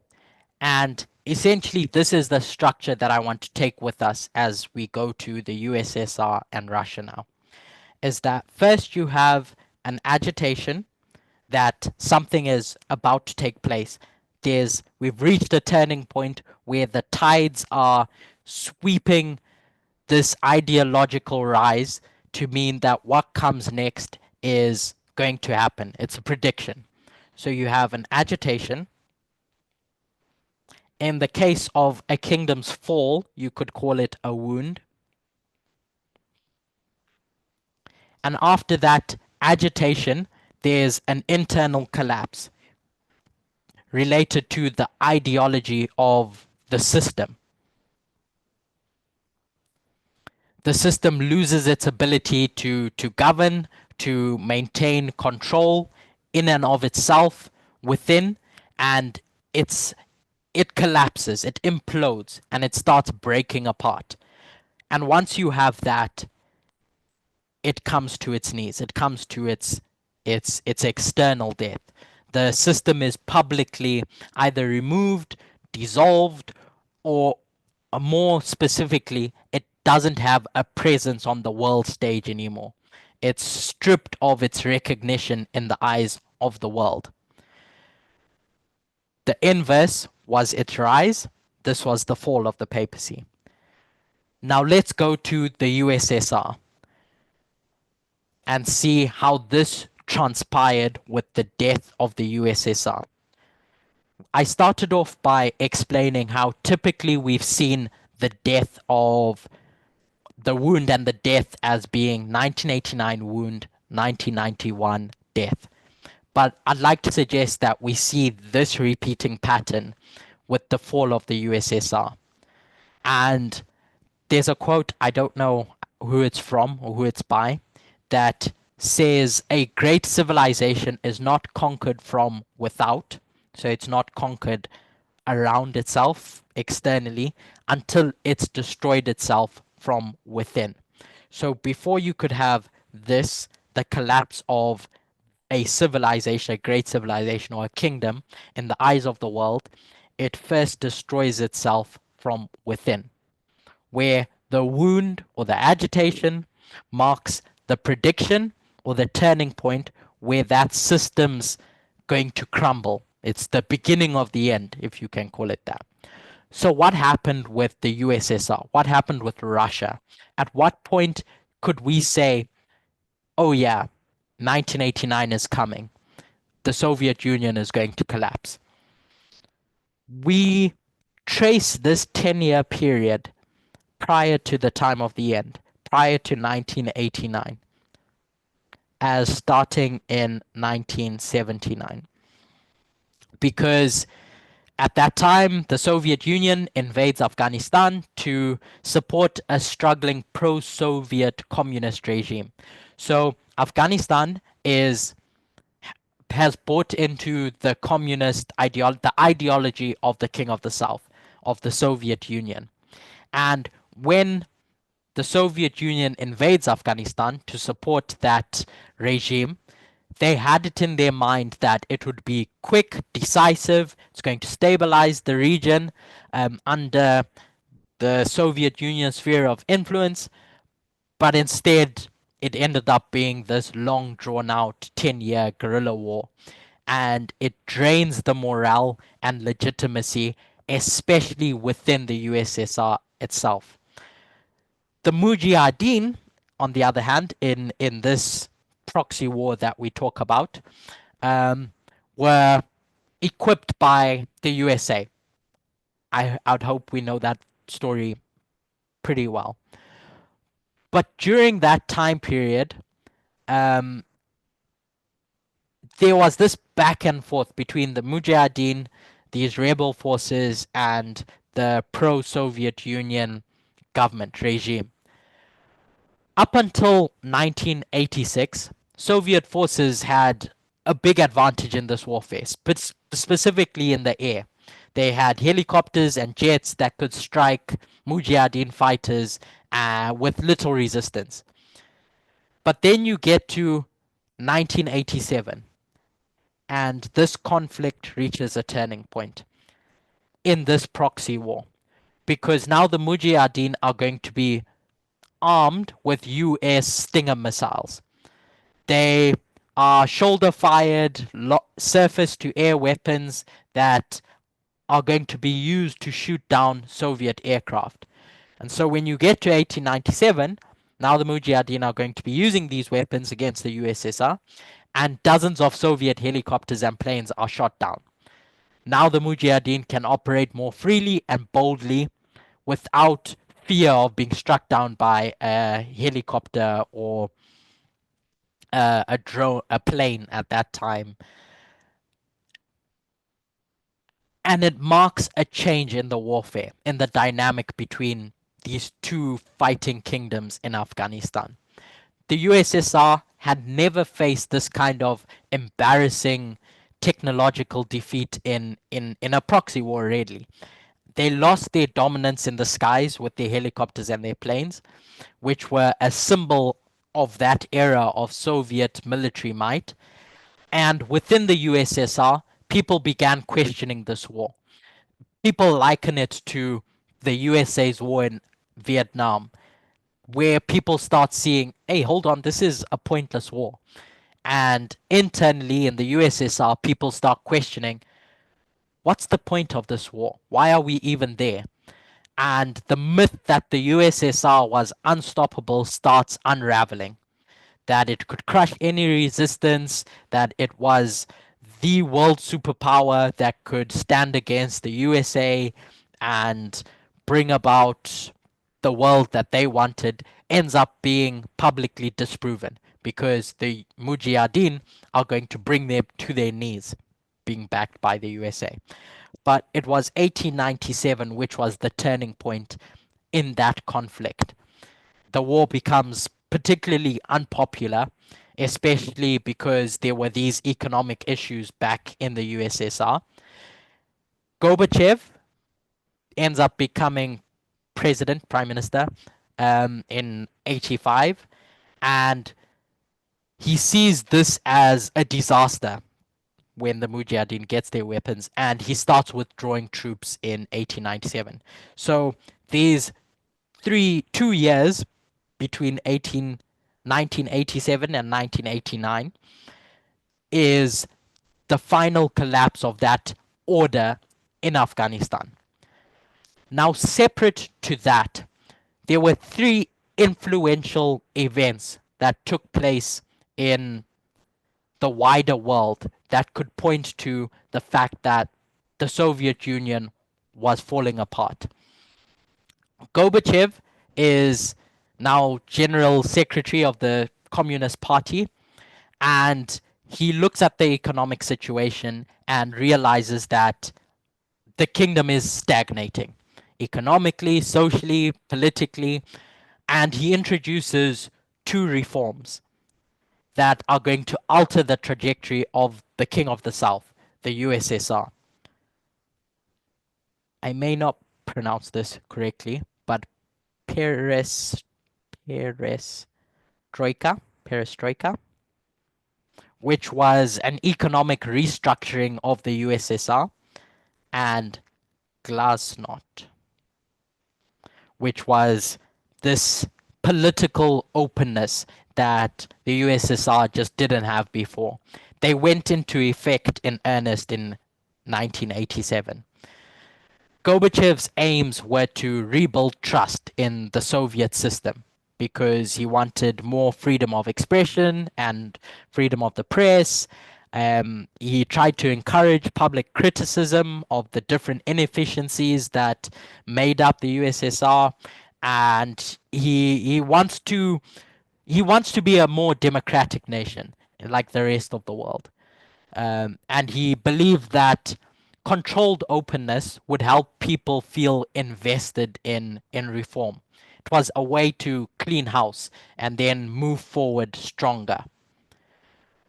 and essentially this is the structure that I want to take with us as we go to the USSR and Russia now. Is that first you have an agitation that something is about to take place. We've reached a turning point where the tides are sweeping this ideological rise to mean that what comes next is going to happen. It's a prediction. So you have an agitation. In the case of a kingdom's fall, you could call it a wound. And after that agitation, there's an internal collapse related to the ideology of the system. The system loses its ability to govern, to maintain control in and of itself within, and it collapses, it implodes, and it starts breaking apart. And once you have that, it comes to its knees. It comes to its external death. The system is publicly either removed, dissolved, or more specifically, it doesn't have a presence on the world stage anymore. It's stripped of its recognition in the eyes of the world. The inverse was its rise. This was the fall of the papacy. Now let's go to the USSR and see how this transpired with the death of the USSR. I started off by explaining how typically we've seen the death of the wound and the death as being 1989 wound, 1991 death. But I'd like to suggest that we see this repeating pattern with the fall of the USSR. And there's a quote, I don't know who it's from or who it's by, that says a great civilization is not conquered from without, so it's not conquered around itself externally until it's destroyed itself from within. So before you could have this, the collapse of a civilization, a great civilization or a kingdom in the eyes of the world, it first destroys itself from within, where the wound or the agitation marks the prediction or the turning point where that system's going to crumble. It's the beginning of the end, if you can call it that. So what happened with the USSR? What happened with Russia? At what point could we say, oh yeah, 1989 is coming. The Soviet Union is going to collapse? We trace this 10-year period prior to the time of the end, prior to 1989, as starting in 1979. Because at that time, the Soviet Union invades Afghanistan to support a struggling pro-Soviet communist regime. So Afghanistan has bought into the communist ideology of the King of the South, of the Soviet Union. And when the Soviet Union invades Afghanistan to support that regime, they had it in their mind that it would be quick, decisive, it's going to stabilize the region under the Soviet Union sphere of influence, but instead it ended up being this long drawn out 10-year guerrilla war, and it drains the morale and legitimacy, especially within the USSR itself. The Mujahideen, on the other hand, in this proxy war that we talk about, were equipped by the USA. I'd hope we know that story pretty well. But during that time period, there was this back and forth between the Mujahideen, these rebel forces, and the pro-Soviet Union government regime. Up until 1986, Soviet forces had a big advantage in this warfare, but specifically in the air. They had helicopters and jets that could strike Mujahideen fighters with little resistance. But then you get to 1987, and this conflict reaches a turning point in this proxy war, because now the Mujahideen are going to be armed with US Stinger missiles. They are shoulder-fired, surface-to-air weapons that are going to be used to shoot down Soviet aircraft. And so when you get to 1897, now the Mujahideen are going to be using these weapons against the USSR, and dozens of Soviet helicopters and planes are shot down. Now the Mujahideen can operate more freely and boldly without fear of being struck down by a helicopter or a drone, a plane at that time. And it marks a change in the warfare, in the dynamic between these two fighting kingdoms in Afghanistan. The USSR had never faced this kind of embarrassing technological defeat in a proxy war, really. They lost their dominance in the skies with their helicopters and their planes, which were a symbol of that era of Soviet military might. And within the USSR, people began questioning this war. People liken it to the USA's war in Vietnam, where people start seeing, hey, hold on, this is a pointless war. And internally in the USSR, people start questioning, what's the point of this war? Why are we even there? And the myth that the USSR was unstoppable starts unraveling. That it could crush any resistance, that it was the world superpower that could stand against the USA and bring about the world that they wanted, ends up being publicly disproven, because the Mujahideen are going to bring them to their knees, being backed by the USA. But it was 1897 which was the turning point in that conflict. The war becomes particularly unpopular, especially because there were these economic issues back in the USSR. Gorbachev ends up becoming prime minister, in 85, and he sees this as a disaster when the Mujahideen gets their weapons, and he starts withdrawing troops in 1897. So these 2 years between 1987 and 1989 is the final collapse of that order in Afghanistan. Now, separate to that, there were three influential events that took place in the wider world that could point to the fact that the Soviet Union was falling apart. Gorbachev is now General Secretary of the Communist Party, and he looks at the economic situation and realizes that the kingdom is stagnating economically, socially, politically, and he introduces two reforms that are going to alter the trajectory of the King of the South, the USSR. I may not pronounce this correctly, but perestroika, which was an economic restructuring of the USSR, and glasnost, which was this political openness that the USSR just didn't have before. They went into effect in earnest in 1987. Gorbachev's aims were to rebuild trust in the Soviet system because he wanted more freedom of expression and freedom of the press. He tried to encourage public criticism of the different inefficiencies that made up the USSR, and he wants to be a more democratic nation like the rest of the world. And he believed that controlled openness would help people feel invested in reform. It was a way to clean house and then move forward stronger.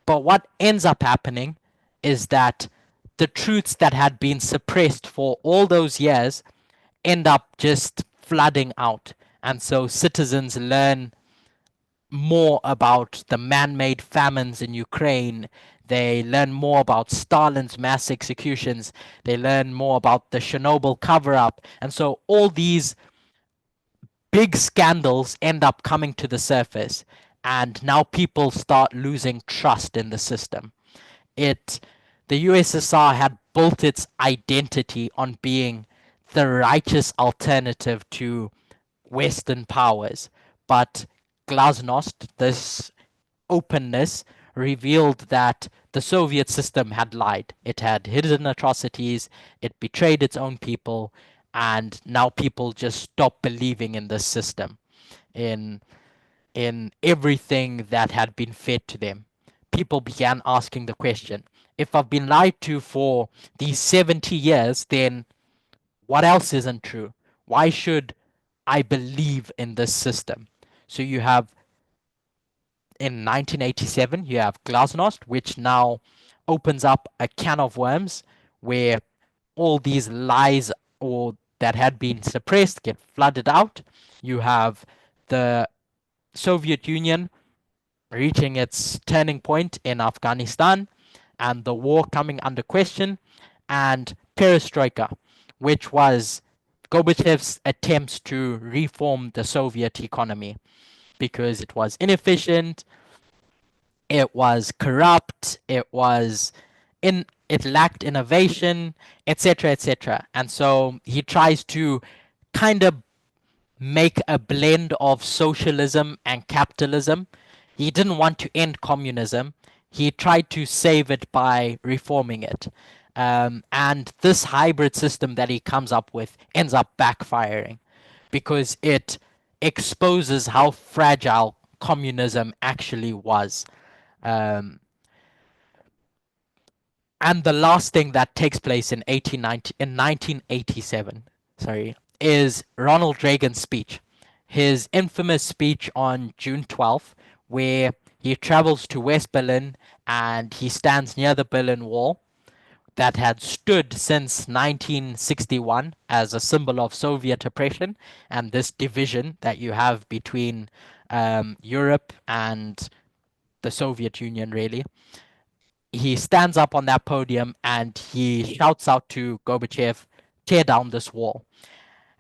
But what ends up happening is that the truths that had been suppressed for all those years end up just flooding out. And so citizens learn more about the man-made famines in Ukraine. They learn more about Stalin's mass executions. They learn more about the Chernobyl cover-up. And so all these big scandals end up coming to the surface. And now people start losing trust in the system. The USSR had built its identity on being the righteous alternative to Western powers. But glasnost, this openness, revealed that the Soviet system had lied. It had hidden atrocities, it betrayed its own people, and now people just stopped believing in the system, in everything that had been fed to them. People began asking the question, if I've been lied to for these 70 years, then what else isn't true? Why should I believe in this system? So you have, in 1987, you have glasnost, which now opens up a can of worms where all these lies or that had been suppressed get flooded out. You have the Soviet Union reaching its turning point in Afghanistan and the war coming under question, and perestroika, which was Gorbachev's attempts to reform the Soviet economy because it was inefficient, it was corrupt, it lacked innovation, etc., etc. And so he tries to kind of make a blend of socialism and capitalism. He didn't want to end communism. He tried to save it by reforming it. And this hybrid system that he comes up with ends up backfiring because it exposes how fragile communism actually was. Um, and the last thing that takes place in 1987, is Ronald Reagan's speech. His infamous speech on June 12th, where he travels to West Berlin and he stands near the Berlin Wall that had stood since 1961 as a symbol of Soviet oppression and this division that you have between Europe and the Soviet Union, really. He stands up on that podium and he shouts out to Gorbachev, tear down this wall.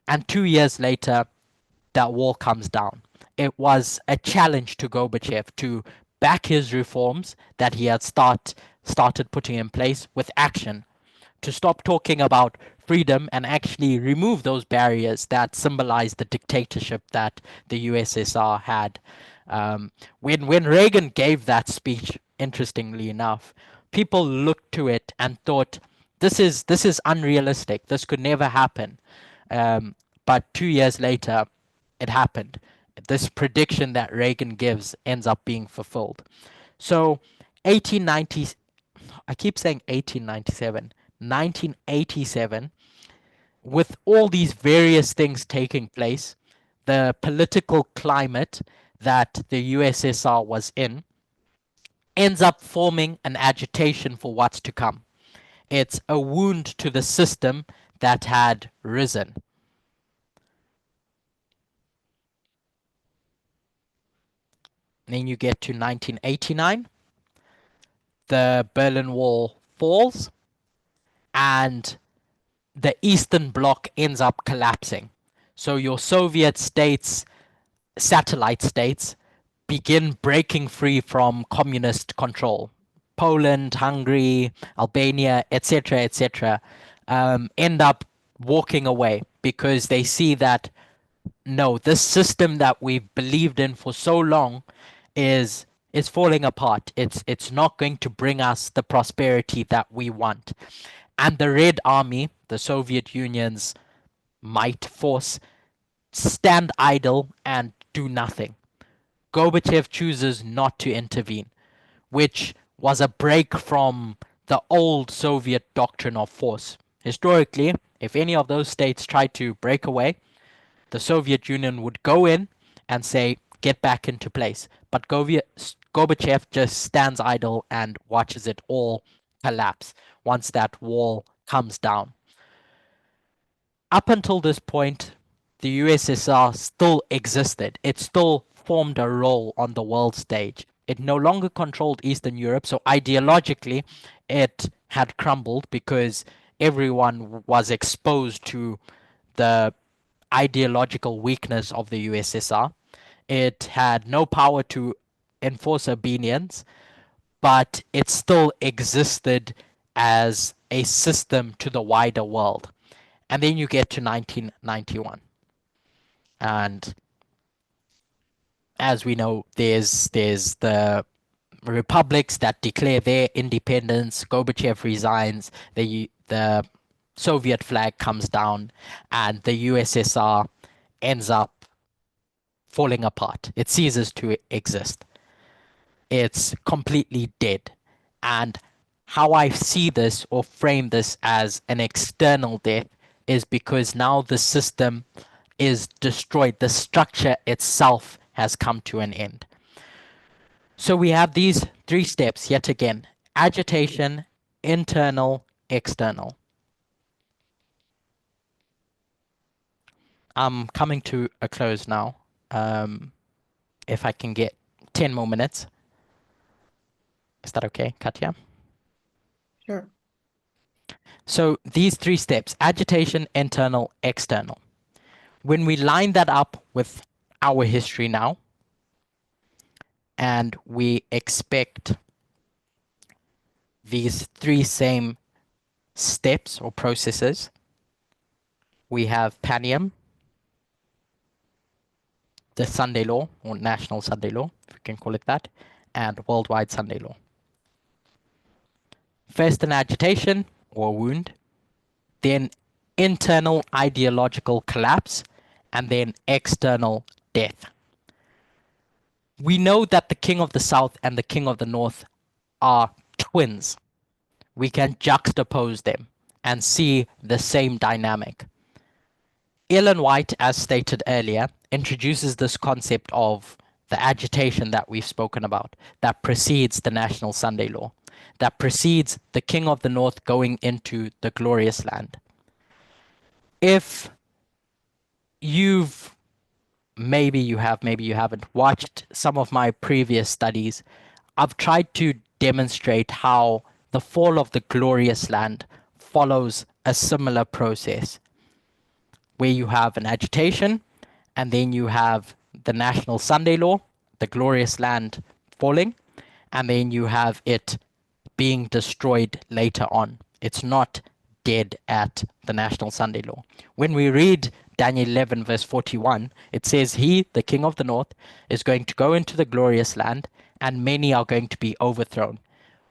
And 2 years later, that wall comes down. It was a challenge to Gorbachev to back his reforms that he had started putting in place with action, to stop talking about freedom and actually remove those barriers that symbolize the dictatorship that the USSR had. When Reagan gave that speech, interestingly enough, people looked to it and thought, this is unrealistic. This could never happen. But 2 years later, it happened. This prediction that Reagan gives ends up being fulfilled. So 1890, I keep saying 1897, 1987, with all these various things taking place, the political climate that the USSR was in ends up forming an agitation for what's to come. It's a wound to the system that had risen. And then you get to 1989, the Berlin Wall falls, and the Eastern Bloc ends up collapsing. So your Soviet states, satellite states, begin breaking free from communist control. Poland, Hungary, Albania, etc., end up walking away because they see that no, this system that we've believed in for so long is falling apart. It's not going to bring us the prosperity that we want. And the Red Army, the Soviet Union's might force, stand idle and do nothing. Gorbachev chooses not to intervene, which was a break from the old Soviet doctrine of force. Historically, if any of those states tried to break away, the Soviet Union would go in and say, get back into place. But Gorbachev just stands idle and watches it all collapse once that wall comes down. Up until this point, the USSR still existed. It still formed a role on the world stage. It no longer controlled Eastern Europe, so ideologically, it had crumbled because everyone was exposed to the ideological weakness of the USSR. It had no power to enforce obedience, but it still existed as a system to the wider world. And then you get to 1991. And as we know, there's the republics that declare their independence. Gorbachev resigns. The Soviet flag comes down, and the USSR ends up falling apart. It ceases to exist. It's completely dead. And how I see this or frame this as an external death is because now the system is destroyed. The structure itself has come to an end. So we have these three steps yet again: agitation, internal, external. I'm coming to a close now. If I can get 10 more minutes. Is that okay, Katya? Sure. So these three steps: agitation, internal, external. When we line that up with our history now, and we expect these three same steps or processes, we have Panium, the Sunday law, or national Sunday law, if we can call it that, and worldwide Sunday law. First an agitation or wound, then internal ideological collapse, and then external death. We know that the King of the South and the King of the North are twins. We can juxtapose them and see the same dynamic. Ellen White, as stated earlier, introduces this concept of the agitation that we've spoken about, that precedes the National Sunday Law, that precedes the King of the North going into the glorious land. If maybe you haven't watched some of my previous studies, I've tried to demonstrate how the fall of the glorious land follows a similar process, where you have an agitation, and then you have the National Sunday Law, the glorious land falling, and then you have it being destroyed later on. It's not dead at the National Sunday Law. When we read Daniel 11, verse 41, it says, He, the king of the north, is going to go into the glorious land, and many are going to be overthrown.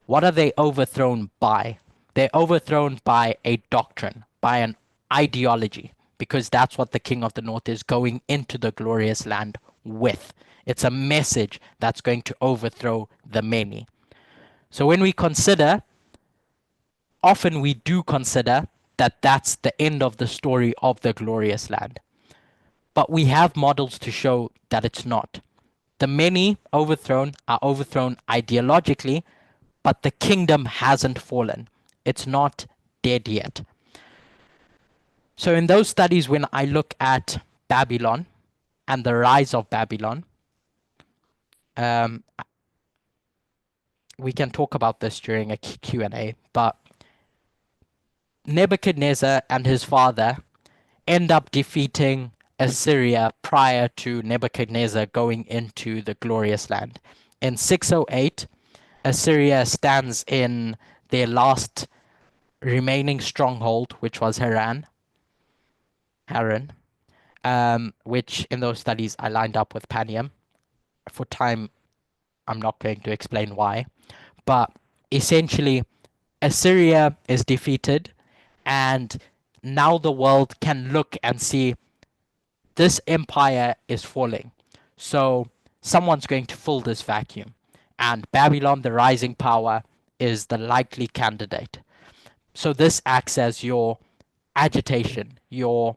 What are they overthrown by? They're overthrown by a doctrine, by an ideology, because that's what the king of the north is going into the glorious land with. It's a message that's going to overthrow the many. So when we consider, often we do consider that that's the end of the story of the glorious land. But we have models to show that it's not. The many overthrown are overthrown ideologically, but the kingdom hasn't fallen. It's not dead yet. So in those studies, when I look at Babylon and the rise of Babylon, we can talk about this during a Q&A, but Nebuchadnezzar and his father end up defeating Assyria prior to Nebuchadnezzar going into the glorious land. In 608, Assyria stands in their last remaining stronghold, which was Haran, which in those studies I lined up with Panium. For time, I'm not going to explain why, but essentially Assyria is defeated, and now the world can look and see this empire is falling. So someone's going to fill this vacuum, and Babylon, the rising power, is the likely candidate. So this acts as your agitation, your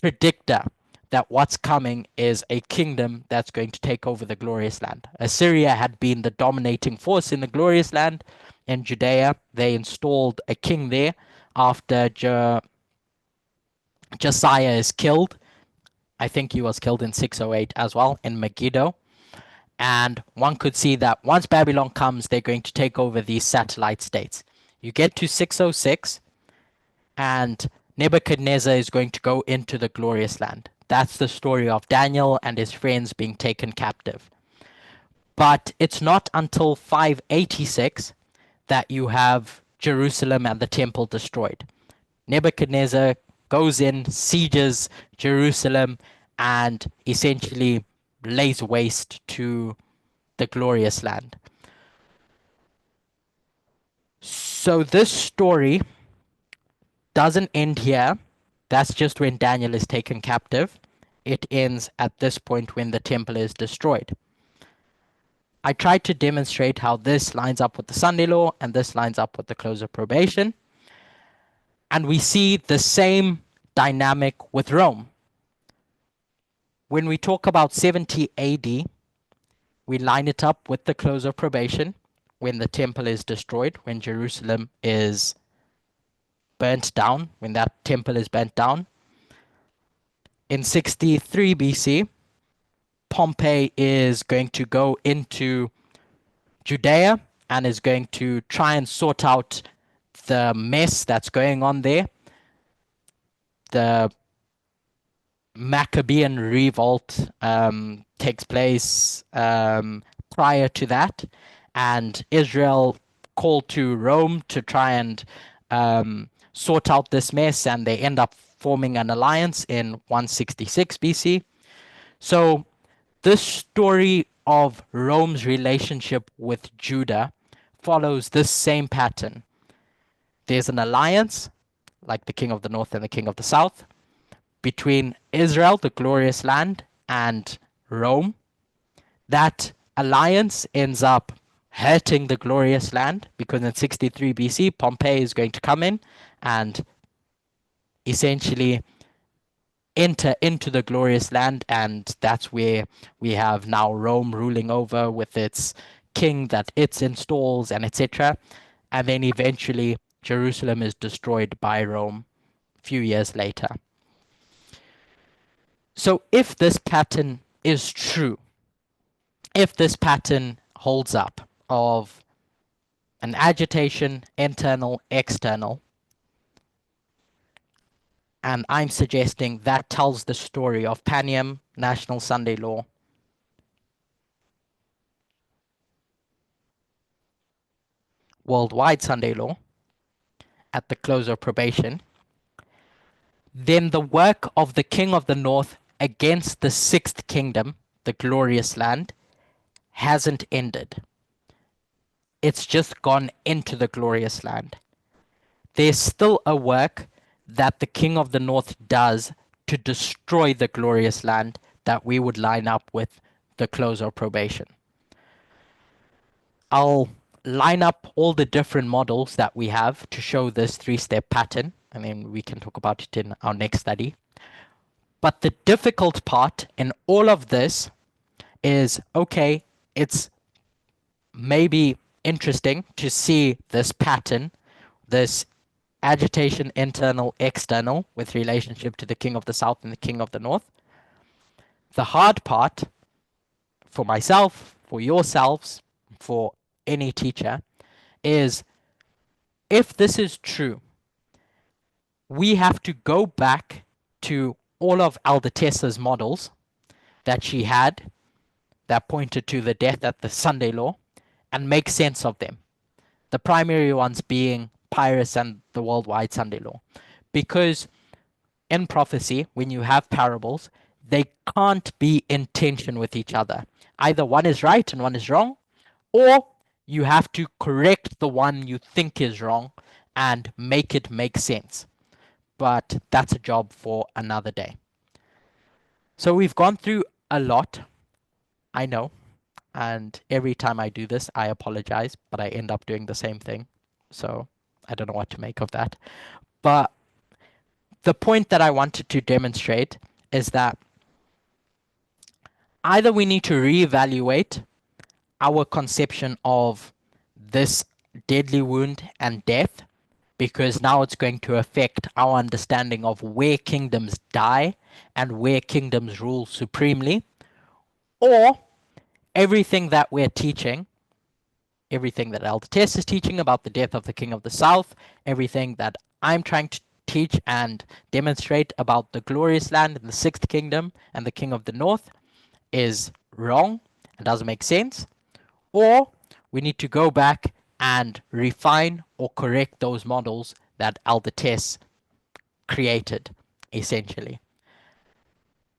predictor that what's coming is a kingdom that's going to take over the glorious land. Assyria had been the dominating force in the glorious land. In Judea, they installed a king there after Josiah is killed. I think he was killed in 608 as well, in Megiddo. And one could see that once Babylon comes, they're going to take over these satellite states. You get to 606, and Nebuchadnezzar is going to go into the glorious land. That's the story of Daniel and his friends being taken captive. But it's not until 586 that you have Jerusalem and the temple destroyed. Nebuchadnezzar goes in, sieges Jerusalem, and essentially lays waste to the glorious land. So this story doesn't end here. That's just when Daniel is taken captive. It ends at this point when the temple is destroyed. I tried to demonstrate how this lines up with the Sunday law and this lines up with the close of probation. And we see the same dynamic with Rome. When we talk about 70 AD, we line it up with the close of probation, when the temple is destroyed, when Jerusalem is burnt down, when that temple is burnt down. In 63 BC, Pompey is going to go into Judea and is going to try and sort out the mess that's going on there. The Maccabean revolt takes place prior to that, and Israel called to Rome to try and sort out this mess, and they end up forming an alliance in 166 BC. So this story of Rome's relationship with Judah follows this same pattern. There's an alliance, like the king of the north and the king of the south, between Israel, the glorious land, and Rome. That alliance ends up hurting the glorious land, because in 63 BC, Pompey is going to come in and essentially enter into the glorious land, and that's where we have now Rome ruling over with its king that it installs, and etc. And then eventually Jerusalem is destroyed by Rome a few years later. So if this pattern is true, if this pattern holds up of an agitation, internal, external, and I'm suggesting that tells the story of Panium, National Sunday Law, worldwide Sunday law at the close of probation, then the work of the king of the north against the sixth kingdom, the glorious land, hasn't ended. It's just gone into the glorious land. There's still a work that the king of the north does to destroy the glorious land that we would line up with the close of probation. I'll line up all the different models that we have to show this three-step pattern, and then we can talk about it in our next study. But the difficult part in all of this is, okay, it's maybe interesting to see this pattern, this agitation, internal, external, with relationship to the king of the south and the king of the north. The hard part for myself, for yourselves, for any teacher, is if this is true, we have to go back to all of Aldertessa's models that she had that pointed to the death at the Sunday law and make sense of them. The primary ones being Pyrrhus and the worldwide Sunday law. Because in prophecy, when you have parables, they can't be in tension with each other. Either one is right and one is wrong, or you have to correct the one you think is wrong and make it make sense. But that's a job for another day. So we've gone through a lot, I know, and every time I do this, I apologize, but I end up doing the same thing. So I don't know what to make of that. But the point that I wanted to demonstrate is that either we need to reevaluate our conception of this deadly wound and death, because now it's going to affect our understanding of where kingdoms die and where kingdoms rule supremely, or everything that we're teaching, everything that Elder Tess is teaching about the death of the king of the south, everything that I'm trying to teach and demonstrate about the glorious land and the sixth kingdom and the king of the north is wrong and doesn't make sense, or we need to go back and refine or correct those models that Elder Tess created, essentially.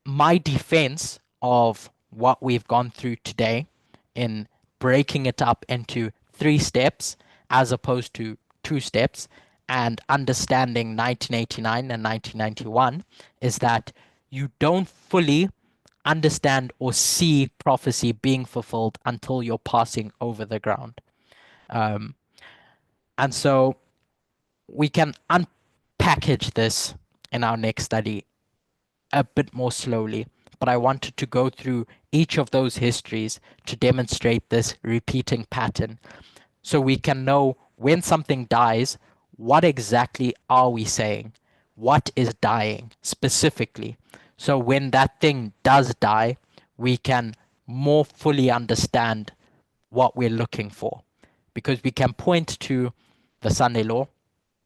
My defense of what we've gone through today in breaking it up into 3 steps as opposed to 2 steps and understanding 1989 and 1991 is that you don't fully understand or see prophecy being fulfilled until you're passing over the ground. And so we can unpackage this in our next study a bit more slowly, but I wanted to go through each of those histories to demonstrate this repeating pattern so we can know when something dies, what exactly are we saying? What is dying specifically? So when that thing does die, we can more fully understand what we're looking for, because we can point to the Sunday law,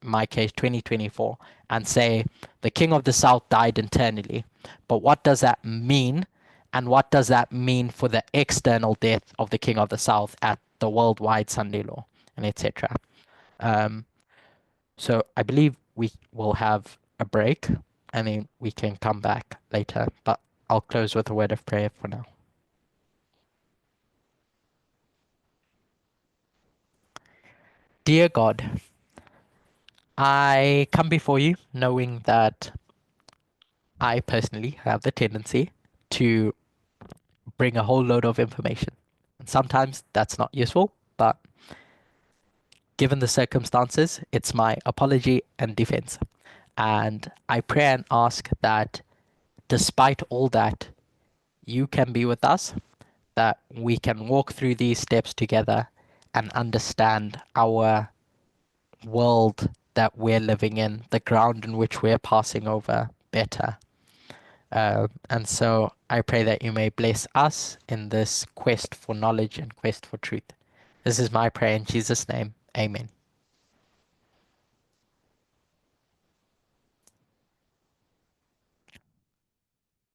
in my case 2024, and say the king of the south died internally, but what does that mean, and what does that mean for the external death of the king of the south at the worldwide Sunday law, and etc. So I believe we will have a break and then we can come back later, but I'll close with a word of prayer for now. Dear God, I come before you knowing that I personally have the tendency to bring a whole load of information. And sometimes that's not useful, but given the circumstances, it's my apology and defense. And I pray and ask that despite all that, you can be with us, that we can walk through these steps together and understand our world that we're living in, the ground in which we're passing over better. And so I pray that you may bless us in this quest for knowledge and quest for truth. This is my prayer in Jesus' name. Amen.